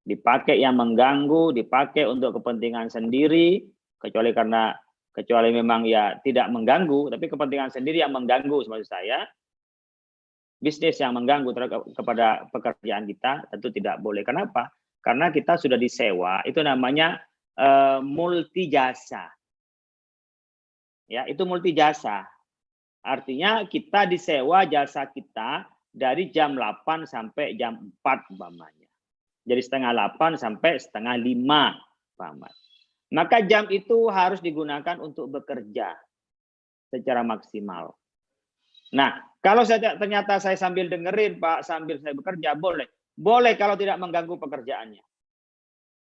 Dipakai yang mengganggu, dipakai untuk kepentingan sendiri, kecuali memang ya tidak mengganggu, tapi kepentingan sendiri yang mengganggu, maksud saya, bisnis yang mengganggu kepada pekerjaan kita, tentu tidak boleh. Kenapa? Karena kita sudah disewa, itu namanya multi jasa. Ya, itu multi jasa. Artinya kita disewa jasa kita dari jam 8 sampai jam 4 umpamanya. Jadi setengah 8 sampai setengah 5 umpamanya. Maka jam itu harus digunakan untuk bekerja secara maksimal. Nah, kalau ternyata saya sambil dengerin, Pak, sambil saya bekerja, boleh. Boleh kalau tidak mengganggu pekerjaannya.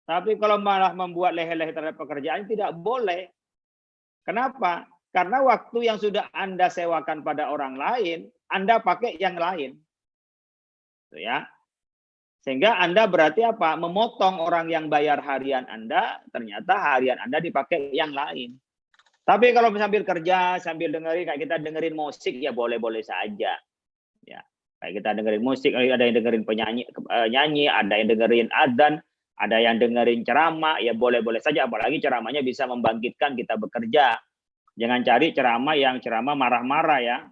Tapi kalau malah membuat lehe-lehe terhadap pekerjaan, tidak boleh. Kenapa? Karena waktu yang sudah Anda sewakan pada orang lain, Anda pakai yang lain. Ya. Sehingga Anda berarti apa? Memotong orang yang bayar harian Anda, ternyata harian Anda dipakai yang lain. Tapi kalau sambil kerja, sambil dengerin, kayak kita dengerin musik, ya boleh-boleh saja. Ya, kayak kita dengerin musik, ada yang dengerin penyanyi, nyanyi, ada yang dengerin adzan, ada yang dengerin ceramah, ya boleh-boleh saja. Apalagi ceramahnya bisa membangkitkan kita bekerja. Jangan cari ceramah yang ceramah marah-marah ya.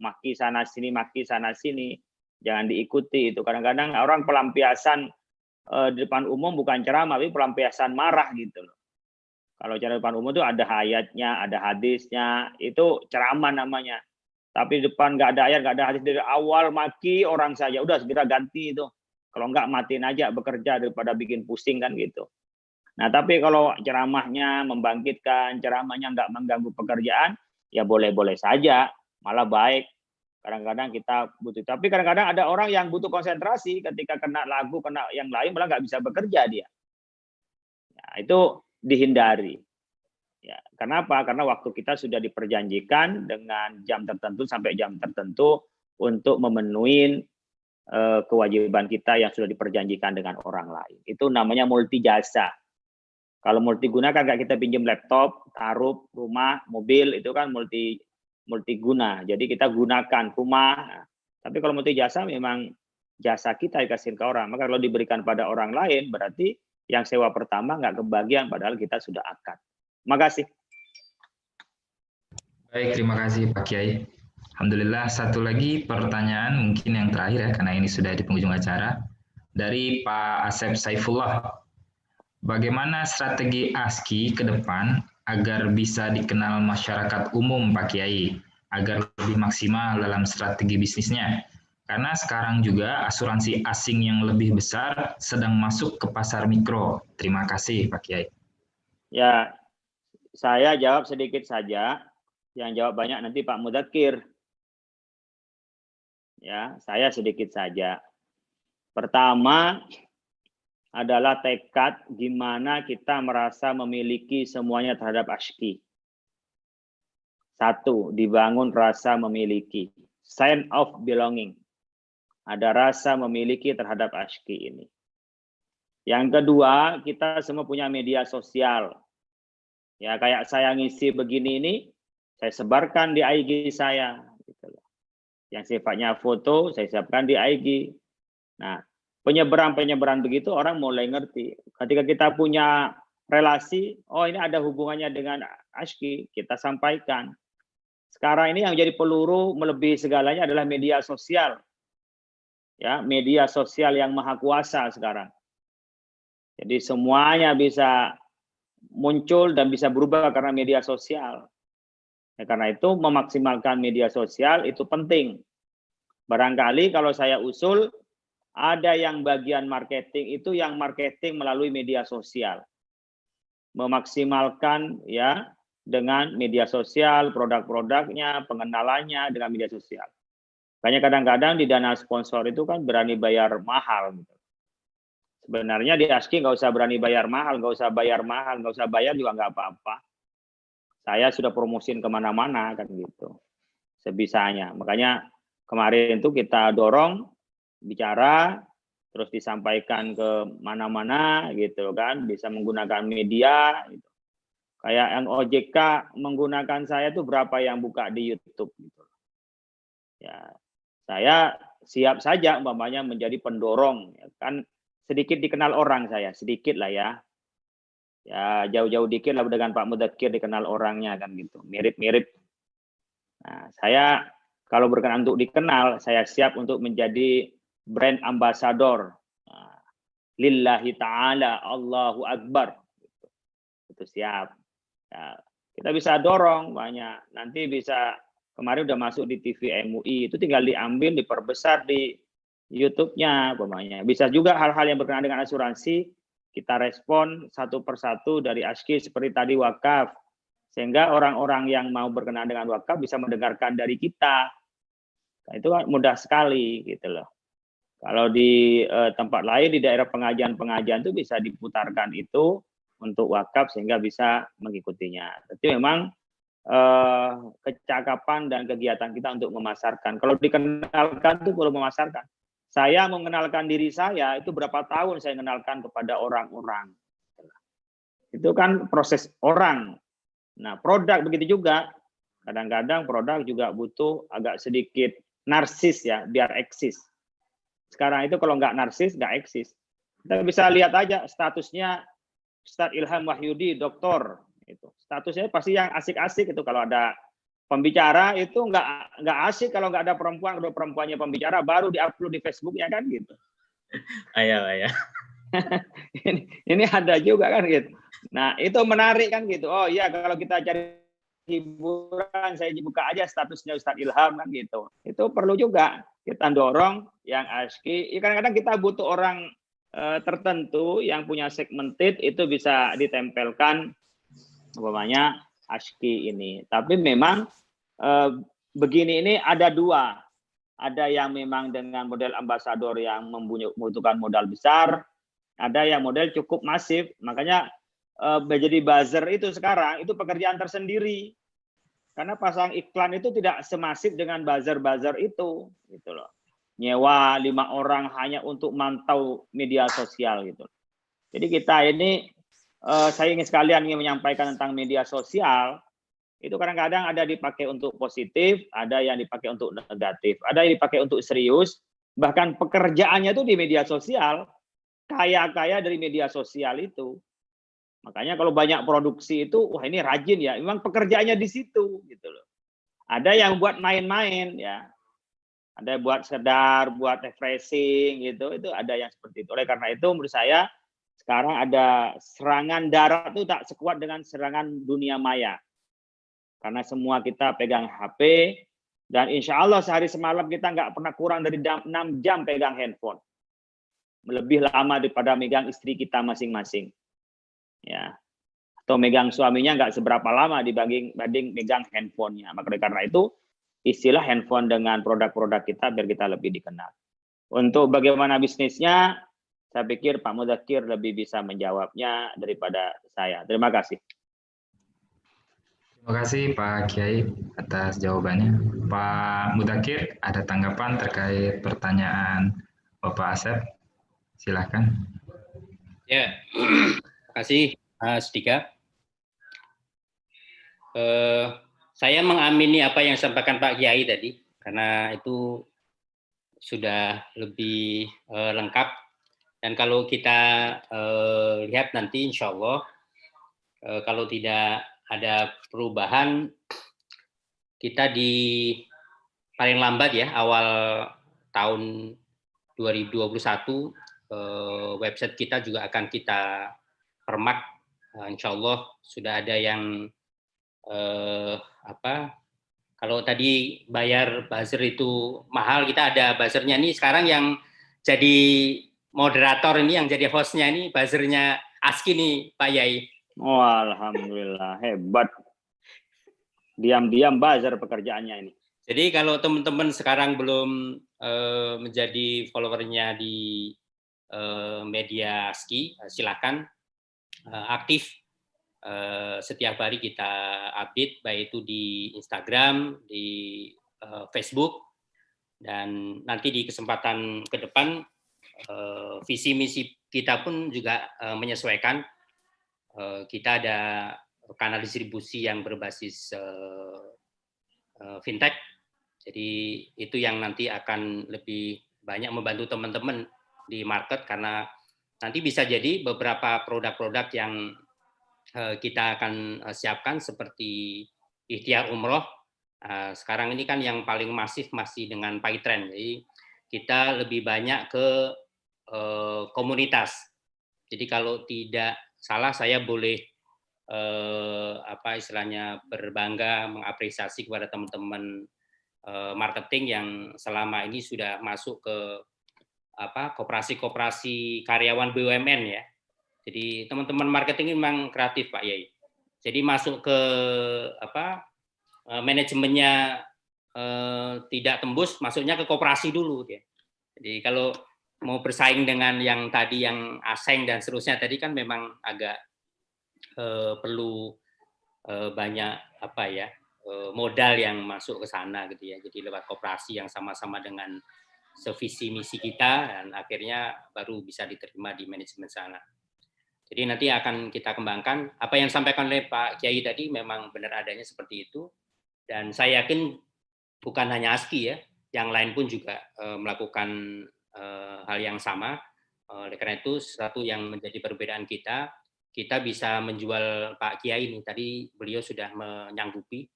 Maki sana sini, maki sana sini. Jangan diikuti itu. Kadang-kadang orang pelampiasan di depan umum bukan ceramah, tapi pelampiasan marah gitu loh. Kalau ceramah depan umum itu ada ayatnya, ada hadisnya, itu ceramah namanya. Tapi di depan nggak ada ayat, nggak ada hadis, dari awal maki orang saja, udah segera ganti itu. Kalau nggak matiin aja bekerja daripada bikin pusing kan gitu. Nah tapi kalau ceramahnya membangkitkan, ceramahnya nggak mengganggu pekerjaan, ya boleh-boleh saja, malah baik. Kadang-kadang kita butuh. Tapi kadang-kadang ada orang yang butuh konsentrasi ketika kena lagu, kena yang lain, malah nggak bisa bekerja dia. Nah, itu dihindari. Ya, kenapa? Karena waktu kita sudah diperjanjikan dengan jam tertentu sampai jam tertentu untuk memenuhi kewajiban kita yang sudah diperjanjikan dengan orang lain. Itu namanya multi jasa. Kalau multiguna kan nggak kita pinjam laptop, taruh rumah, mobil, itu kan multiguna. Jadi kita gunakan rumah. Tapi kalau multi jasa memang jasa kita dikasih ke orang. Maka kalau diberikan pada orang lain berarti yang sewa pertama nggak kebagian padahal kita sudah akad. Makasih. Baik, terima kasih Pak Kiai. Alhamdulillah, satu lagi pertanyaan mungkin yang terakhir ya, karena ini sudah di penghujung acara. Dari Pak Asep Saifullah. Bagaimana strategi ASKI ke depan agar bisa dikenal masyarakat umum Pak Kiai, agar lebih maksimal dalam strategi bisnisnya? Karena sekarang juga asuransi asing yang lebih besar sedang masuk ke pasar mikro. Terima kasih Pak Kiai. Ya, saya jawab sedikit saja. Yang jawab banyak nanti Pak Mudzakkir. Ya, saya sedikit saja. Pertama adalah tekad gimana kita merasa memiliki semuanya terhadap ASKI. Satu, dibangun rasa memiliki. Sense of belonging. Ada rasa memiliki terhadap ASKI ini. Yang kedua, kita semua punya media sosial. Ya, kayak saya ngisi begini ini, saya sebarkan di IG saya. Gitu loh. Yang sifatnya foto, saya siapkan di IG. Nah, penyebaran begitu orang mulai ngerti. Ketika kita punya relasi, oh ini ada hubungannya dengan ASKI, kita sampaikan. Sekarang ini yang jadi peluru melebihi segalanya adalah media sosial. Ya, media sosial yang maha kuasa sekarang. Jadi semuanya bisa muncul dan bisa berubah karena media sosial. Ya, karena itu memaksimalkan media sosial itu penting. Barangkali kalau saya usul, ada yang bagian marketing itu yang marketing melalui media sosial. Memaksimalkan ya dengan media sosial, produk-produknya, pengenalannya dengan media sosial. Banyak kadang-kadang di dana sponsor itu kan berani bayar mahal. Gitu. Sebenarnya di ASKI nggak usah berani bayar mahal, nggak usah bayar juga nggak apa-apa. Saya sudah promosiin kemana-mana kan gitu, sebisanya. Makanya kemarin itu kita dorong bicara, terus disampaikan ke mana-mana gitu kan, bisa menggunakan media. Gitu. Kayak yang OJK menggunakan saya itu berapa yang buka di YouTube gitu. Ya, saya siap saja umpamanya menjadi pendorong, ya kan sedikit dikenal orang saya, sedikit lah ya. Ya jauh-jauh dikit lah dengan Pak Mudzakkir dikenal orangnya kan gitu, mirip-mirip. Nah, saya kalau berkenan untuk dikenal, saya siap untuk menjadi brand ambassador. Nah, lillahi ta'ala, Allahu Akbar. Itu siap. Ya, kita bisa dorong banyak. Nanti bisa, kemarin udah masuk di TV MUI, itu tinggal diambil, diperbesar di YouTube-nya. Bisa juga hal-hal yang berkenaan dengan asuransi, kita respon satu persatu dari ASKI seperti tadi wakaf. Sehingga orang-orang yang mau berkenaan dengan wakaf bisa mendengarkan dari kita. Nah, itu mudah sekali gitu loh. Kalau di tempat lain, di daerah pengajian-pengajian itu bisa diputarkan itu untuk wakaf sehingga bisa mengikutinya. Tapi memang kecakapan dan kegiatan kita untuk memasarkan. Kalau dikenalkan itu perlu memasarkan. Saya mengenalkan diri saya, itu berapa tahun saya mengenalkan kepada orang-orang. Itu kan proses orang. Nah, produk begitu juga. Kadang-kadang produk juga butuh agak sedikit narsis ya, biar eksis. Sekarang itu kalau nggak narsis, nggak eksis. Kita bisa lihat aja statusnya Ustadz Ilham Wahyudi, doktor. Itu. Statusnya pasti yang asik-asik itu kalau ada pembicara itu nggak asik kalau nggak ada perempuan, kalau perempuannya pembicara baru diupload di Facebooknya kan gitu. Ayah. ini ada juga kan gitu. Nah itu menarik kan gitu. Oh iya kalau kita cari hiburan saya buka aja statusnya Ustadz Ilham kan gitu. Itu perlu juga kita dorong yang ASKI. Kadang-kadang kita butuh orang tertentu yang punya segmented itu bisa ditempelkan umpamanya ASKI ini. Tapi memang begini ini ada dua. Ada yang memang dengan model ambasador yang membutuhkan modal besar, ada yang model cukup masif. Makanya menjadi buzzer itu sekarang itu pekerjaan tersendiri. Karena pasang iklan itu tidak semasif dengan buzzer-buzzer itu, gitu loh. Nyewa 5 orang hanya untuk mantau media sosial gitu. Jadi kita ini saya ingin sekalian menyampaikan tentang media sosial. Itu kadang-kadang ada dipakai untuk positif, ada yang dipakai untuk negatif, ada yang dipakai untuk serius, bahkan pekerjaannya itu di media sosial, kaya-kaya dari media sosial itu. Makanya kalau banyak produksi itu, wah ini rajin ya, memang pekerjaannya di situ gitu loh. Ada yang buat main-main ya, ada buat sedar, buat refreshing gitu, itu ada yang seperti itu. Oleh karena itu menurut saya sekarang ada serangan darat itu tak sekuat dengan serangan dunia maya. Karena semua kita pegang HP, dan insya Allah sehari semalam kita nggak pernah kurang dari 6 jam pegang handphone. Lebih lama daripada megang istri kita masing-masing. Ya, atau megang suaminya nggak seberapa lama dibanding megang handphonenya. Maka karena itu, istilah handphone dengan produk-produk kita biar kita lebih dikenal. Untuk bagaimana bisnisnya, saya pikir Pak Mudzakkir lebih bisa menjawabnya daripada saya. Terima kasih. Terima kasih Pak Kiai atas jawabannya. Pak Mudzakkir, ada tanggapan terkait pertanyaan Bapak Asep? Silahkan. Ya, terima kasih Mas Dika. Saya mengamini apa yang disampaikan Pak Kiai tadi, karena itu sudah lebih lengkap. Dan kalau kita lihat nanti insya Allah, kalau tidak ada perubahan, kita di paling lambat ya awal tahun 2021 website kita juga akan kita permak. Insya Allah sudah ada yang kalau tadi bayar buzzer itu mahal, kita ada buzzernya nih sekarang yang jadi moderator ini, yang jadi hostnya ini buzzernya ASKI nih Pak Yai. Oh, alhamdulillah, hebat. Diam-diam buzzer pekerjaannya ini. Jadi kalau teman-teman sekarang belum menjadi followernya di media ASKI, silakan aktif. Setiap hari kita update, baik itu di Instagram, di Facebook, dan nanti di kesempatan ke depan visi misi kita pun juga menyesuaikan. Kita ada kanal distribusi yang berbasis fintech, jadi itu yang nanti akan lebih banyak membantu teman-teman di market, karena nanti bisa jadi beberapa produk-produk yang kita akan siapkan seperti ikhtiar umroh. Sekarang ini kan yang paling masif masih dengan PayTrend, jadi kita lebih banyak ke komunitas. Jadi kalau tidak salah saya boleh apa istilahnya berbangga mengapresiasi kepada teman-teman marketing yang selama ini sudah masuk ke apa koperasi-koperasi karyawan BUMN ya. Jadi teman-teman marketing ini memang kreatif Pak Yai. Jadi masuk ke apa manajemennya tidak tembus, masuknya ke koperasi dulu ya. Jadi kalau mau bersaing dengan yang tadi yang asing dan seterusnya tadi kan memang agak perlu banyak apa ya modal yang masuk ke sana gitu ya. Jadi lewat koperasi yang sama-sama dengan sevisi misi kita, dan akhirnya baru bisa diterima di manajemen sana. Jadi nanti akan kita kembangkan. Apa yang disampaikan oleh Pak Kiai tadi memang benar adanya seperti itu. Dan saya yakin bukan hanya ASKI ya, yang lain pun juga melakukan hal yang sama. Oleh karena itu, satu yang menjadi perbedaan kita bisa menjual Pak Kiai ini. Tadi beliau sudah menyanggupi.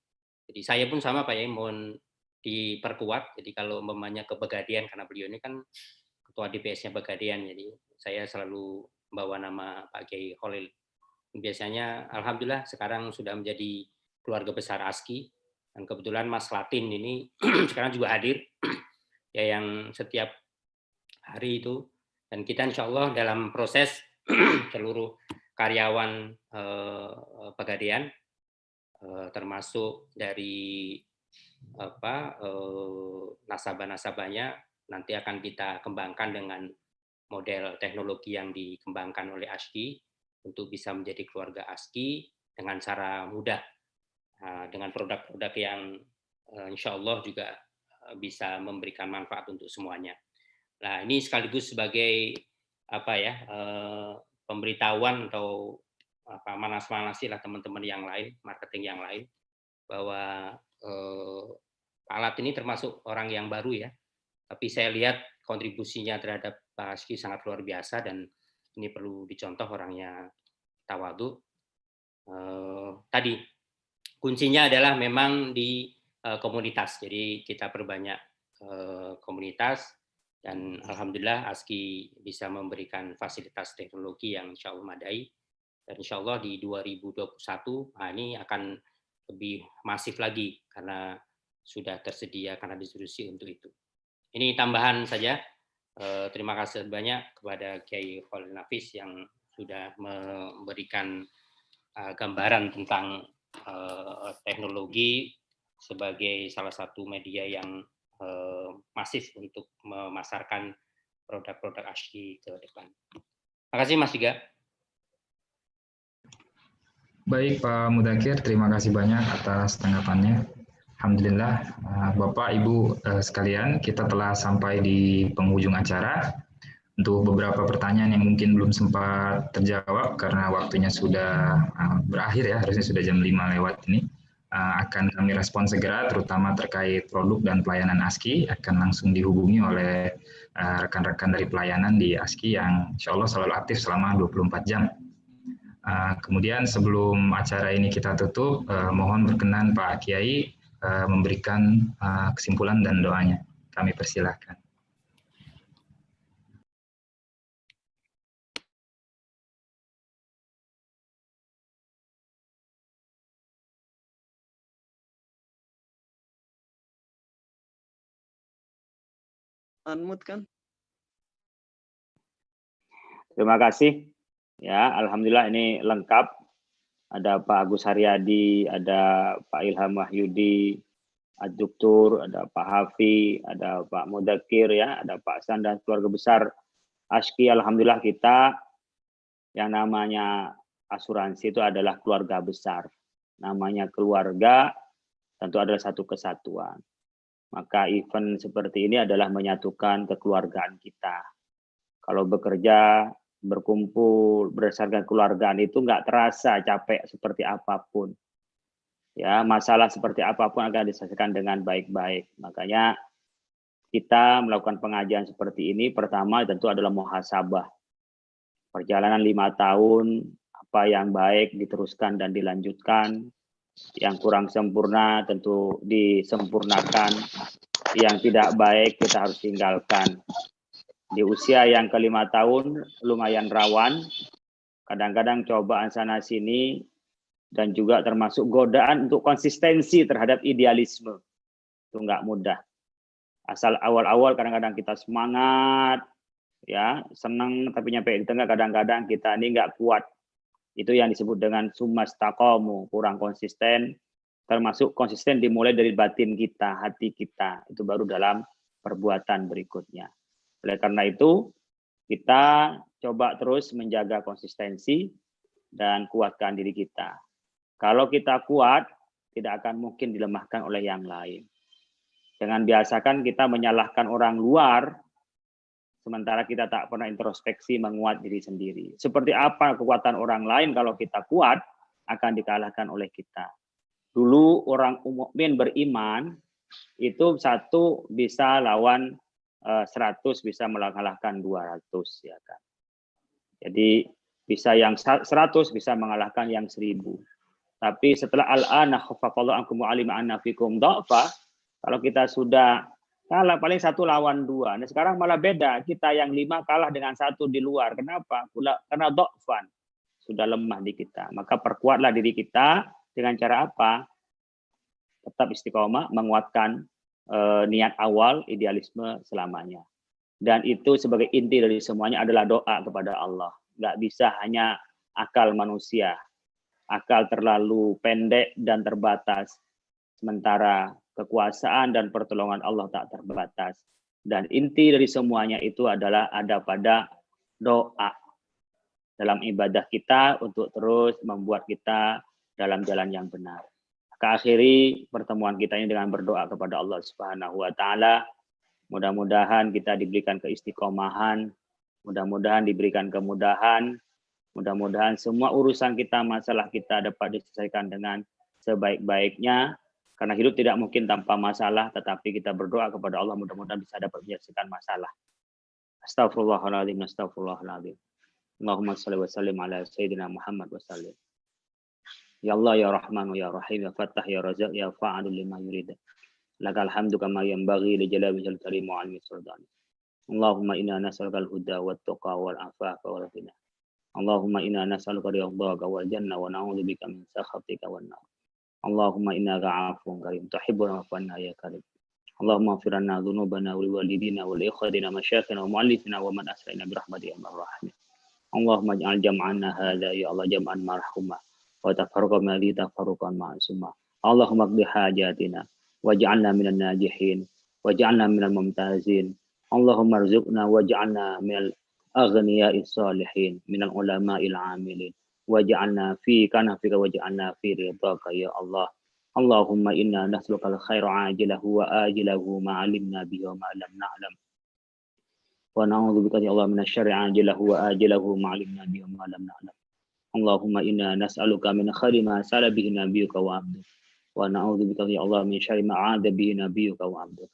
Jadi saya pun sama Pak Kiai, mohon diperkuat. Jadi kalau umpamanya ke Pegadaian, karena beliau ini kan ketua DPS-nya Pegadaian, jadi saya selalu bawa nama Pak Kiai Khalil. Biasanya alhamdulillah sekarang sudah menjadi keluarga besar ASKI, dan kebetulan Mas Latin ini sekarang juga hadir ya, yang setiap hari itu, dan kita insya Allah dalam proses seluruh karyawan Pegadaian termasuk dari apa nasabah-nasabahnya nanti akan kita kembangkan dengan model teknologi yang dikembangkan oleh ASKI untuk bisa menjadi keluarga ASKI dengan cara mudah, dengan produk-produk yang insya Allah juga bisa memberikan manfaat untuk semuanya. Nah ini sekaligus sebagai apa ya pemberitahuan atau apa manas-manasi lah teman-teman yang lain, marketing yang lain, bahwa Pak Alat ini termasuk orang yang baru ya, tapi saya lihat kontribusinya terhadap Pak ASKI sangat luar biasa, dan ini perlu dicontoh, orangnya tawadhu. Tadi kuncinya adalah memang di komunitas, jadi kita perbanyak komunitas, dan alhamdulillah ASKI bisa memberikan fasilitas teknologi yang insya Allah madai, dan insya Allah di 2021 ini akan lebih masif lagi karena sudah tersedia kanal distribusi untuk itu. Ini tambahan saja. Terima kasih banyak kepada Kiai Khalil Nafis yang sudah memberikan gambaran tentang teknologi sebagai salah satu media yang masif untuk memasarkan produk-produk ASKI ke depan. Terima kasih Mas Diga. Baik Pak Mudakir, terima kasih banyak atas tanggapannya. Alhamdulillah, Bapak Ibu sekalian, kita telah sampai di penghujung acara. Untuk beberapa pertanyaan yang mungkin belum sempat terjawab karena waktunya sudah berakhir ya, harusnya sudah jam 5 lewat ini, akan kami respon segera, terutama terkait produk dan pelayanan ASKI, akan langsung dihubungi oleh rekan-rekan dari pelayanan di ASKI yang insya Allah selalu aktif selama 24 jam. Kemudian sebelum acara ini kita tutup, mohon berkenan Pak Kiai memberikan kesimpulan dan doanya. Kami persilahkan. Unmute kan? Terima kasih. Ya, alhamdulillah ini lengkap. Ada Pak Agus Haryadi, ada Pak Ilham Wahyudi, Adjuktur, ada Pak Hafi, ada Pak Mudakir ya, ada Pak San dan keluarga besar Aski, alhamdulillah kita yang namanya asuransi itu adalah keluarga besar. Namanya keluarga tentu adalah satu kesatuan. Maka event seperti ini adalah menyatukan kekeluargaan kita. Kalau bekerja, berkumpul, berdasarkan kekeluargaan itu nggak terasa capek seperti apapun. Ya, masalah seperti apapun akan diselesaikan dengan baik-baik. Makanya kita melakukan pengajian seperti ini, pertama tentu adalah muhasabah. Perjalanan 5 tahun, apa yang baik diteruskan dan dilanjutkan. Yang kurang sempurna tentu disempurnakan. Yang tidak baik kita harus tinggalkan. Di usia yang ke-5 tahun lumayan rawan. Kadang-kadang cobaan sana-sini dan juga termasuk godaan untuk konsistensi terhadap idealisme. Itu nggak mudah. Asal awal-awal kadang-kadang kita semangat, ya senang, tapi nyampe di tengah kadang-kadang kita ini nggak kuat. Itu yang disebut dengan sumastaqamu, kurang konsisten, termasuk konsisten dimulai dari batin kita, hati kita, itu baru dalam perbuatan berikutnya. Oleh karena itu, kita coba terus menjaga konsistensi dan kuatkan diri kita. Kalau kita kuat, tidak akan mungkin dilemahkan oleh yang lain. Jangan biasakan kita menyalahkan orang luar, sementara kita tak pernah introspeksi menguat diri sendiri. Seperti apa kekuatan orang lain kalau kita kuat, akan dikalahkan oleh kita. Dulu orang mukmin beriman, itu 1 bisa lawan 100, bisa mengalahkan 200. Ya kan? Jadi bisa yang 100 bisa mengalahkan yang 1000. Tapi setelah al-ana khafafallahu ankum wa alima anna fikum dha'fa, kalau kita sudah kalah paling 1 lawan 2. Nah, sekarang malah beda. Kita yang 5 kalah dengan 1 di luar. Kenapa? Karena dha'fan. Sudah lemah di kita. Maka perkuatlah diri kita dengan cara apa? Tetap istiqomah, menguatkan niat awal, idealisme selamanya. Dan itu sebagai inti dari semuanya adalah doa kepada Allah. Nggak bisa hanya akal manusia. Akal terlalu pendek dan terbatas, sementara kekuasaan dan pertolongan Allah tak terbatas. Dan inti dari semuanya itu adalah ada pada doa dalam ibadah kita untuk terus membuat kita dalam jalan yang benar. Maka akhiri pertemuan kita ini dengan berdoa kepada Allah Subhanahu wa taala. Mudah-mudahan kita diberikan keistiqomahan, mudah-mudahan diberikan kemudahan, mudah-mudahan semua urusan kita, masalah kita dapat diselesaikan dengan sebaik-baiknya. Karena hidup tidak mungkin tanpa masalah, tetapi kita berdoa kepada Allah mudah-mudahan bisa dapat menyelesaikan masalah. Astaghfirullahaladzim, astaghfirullahaladzim. Allahumma salli wa sallim ala Sayyidina Muhammad wa sallim. Ya Allah, ya Rahman, ya Rahim, ya Fattah, ya Razak, ya Fa'adul lima yurid. Lakal hamdu kama yanbaghi li jalali wajhil karim wa almi sultan. Allahumma inna nas'alukal huda wat tuqa wal afafa wal ghina. Allahumma inna nas'aluka ridhaka wal janna wa na'udzubika min sakhatika wan nar. Allahumma innaka 'afuwun karim tuhibbul 'afwa ya karim. Allahumma ighfir lana dhunubana wa liwalidina wa li ikhwatina masyayikhina wa mu'allifina wa man asra'ina bi rahmatika ya arhamar. Allahumma ij'al jam'ana hadza ya Allah jam'an marhuma wa tafarraqna li tafarruqan ma'suma. Allahumma qdi hajatina waj'alna minan najihin waj'alna minal mumtazin. Allahumma arzuqna waj'alna minal aghniya'is salihin minal ulama'il 'amilin waj'alna fi kanafika waj'alna fi ridhaka ya Allah. Allahumma inna nas'alukal khaira 'ajilahu wa ajilahu ma 'alimna bihi wa ma lam na'lam. Wa na'udzubika ya Allah minasyarri 'ajilahu wa ajilahu ma 'alimna bihi wa ma lam na'lam. Allahumma inna nas'aluka min khairi ma sala bihi nabiyyuka wa 'abduka. Wa na'udzubika ya Allah min syarri ma 'ada bihi nabiyyuka wa 'abduka.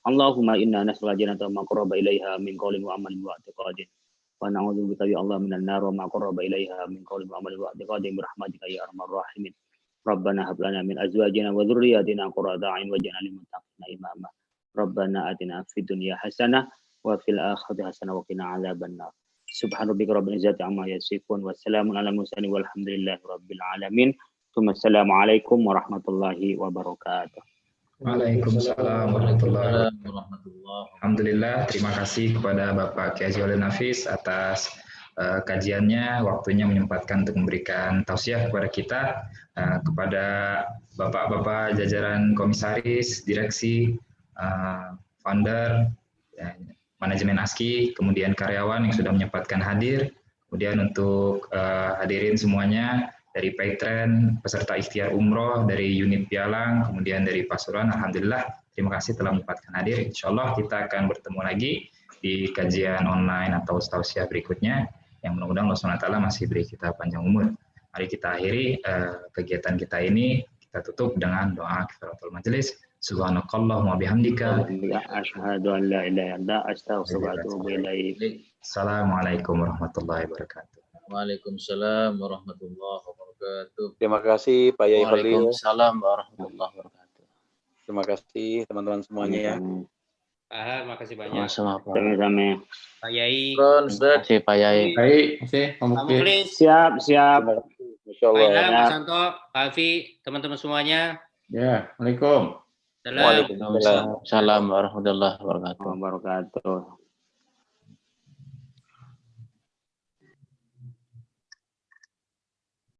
Allahumma inna nas'aluka jannata ma qarraba ilaiha min qawlin wa 'amalin wa i'tiqadin. Wa na'udzubika ya Allah minan nar wa ma qarraba ilaiha min qawlin wa 'amalin wa i'tiqadin bi rahmatika ya arhamar rahimin. Rabbana hab lana min azwajina wa dhurriyyatina qurrata a'yun waj'alna lil muttaqina imama. Rabbana atina fid dunya hasanah wa fil akhirati hasanah wa qina 'adzabannar. Subhana rabbika rabbil izzati amma yasifun wa salamun alal mursalin walhamdulillahi rabbil alamin. Assalamualaikum warahmatullahi wabarakatuh. Waalaikumsalam warahmatullahi wabarakatuh. Alhamdulillah, terima kasih kepada Bapak Kiai Haji Khalil Nafis atas kajiannya, waktunya menyempatkan untuk memberikan tausiah kepada kita, kepada Bapak-Bapak jajaran komisaris, direksi, founder, manajemen ASKI, kemudian karyawan yang sudah menyempatkan hadir, kemudian untuk hadirin semuanya dari Paytren, peserta ikhtiar umroh, dari unit Pialang, kemudian dari Pasuruan, alhamdulillah terima kasih telah menyempatkan hadir. Insya Allah kita akan bertemu lagi di kajian online atau tausiah berikutnya, yang mudah-mudahan Allah SWT masih beri kita panjang umur. Mari kita akhiri kegiatan kita ini, kita tutup dengan doa kifaratul majelis. Subhanakallahumma bihamdika. Asyhadu an la ilaha illa anta astaghfiruka wa atubu ilaik. Assalamualaikum warahmatullahi wabarakatuh. Waalaikumsalam warahmatullahi wabarakatuh. Terima kasih Pak Yai Khalil. Waalaikumsalam warahmatullahi wabarakatuh. Terima kasih teman-teman semuanya ya. Makasih banyak. Sama-sama. Pak Yai. Terima kasih Pak Yai. Baik, kasih Pak Pak Mukti. Mukhlis, Siap. Masya Pak Allah. Ilham, Pak Santo, Pak Alfi, teman-teman semuanya. Ya, Waalaikumsalam. Salam. Waalaikumsalam. Waalaikumsalam warahmatullahi wabarakatuh. Wabarakatuh.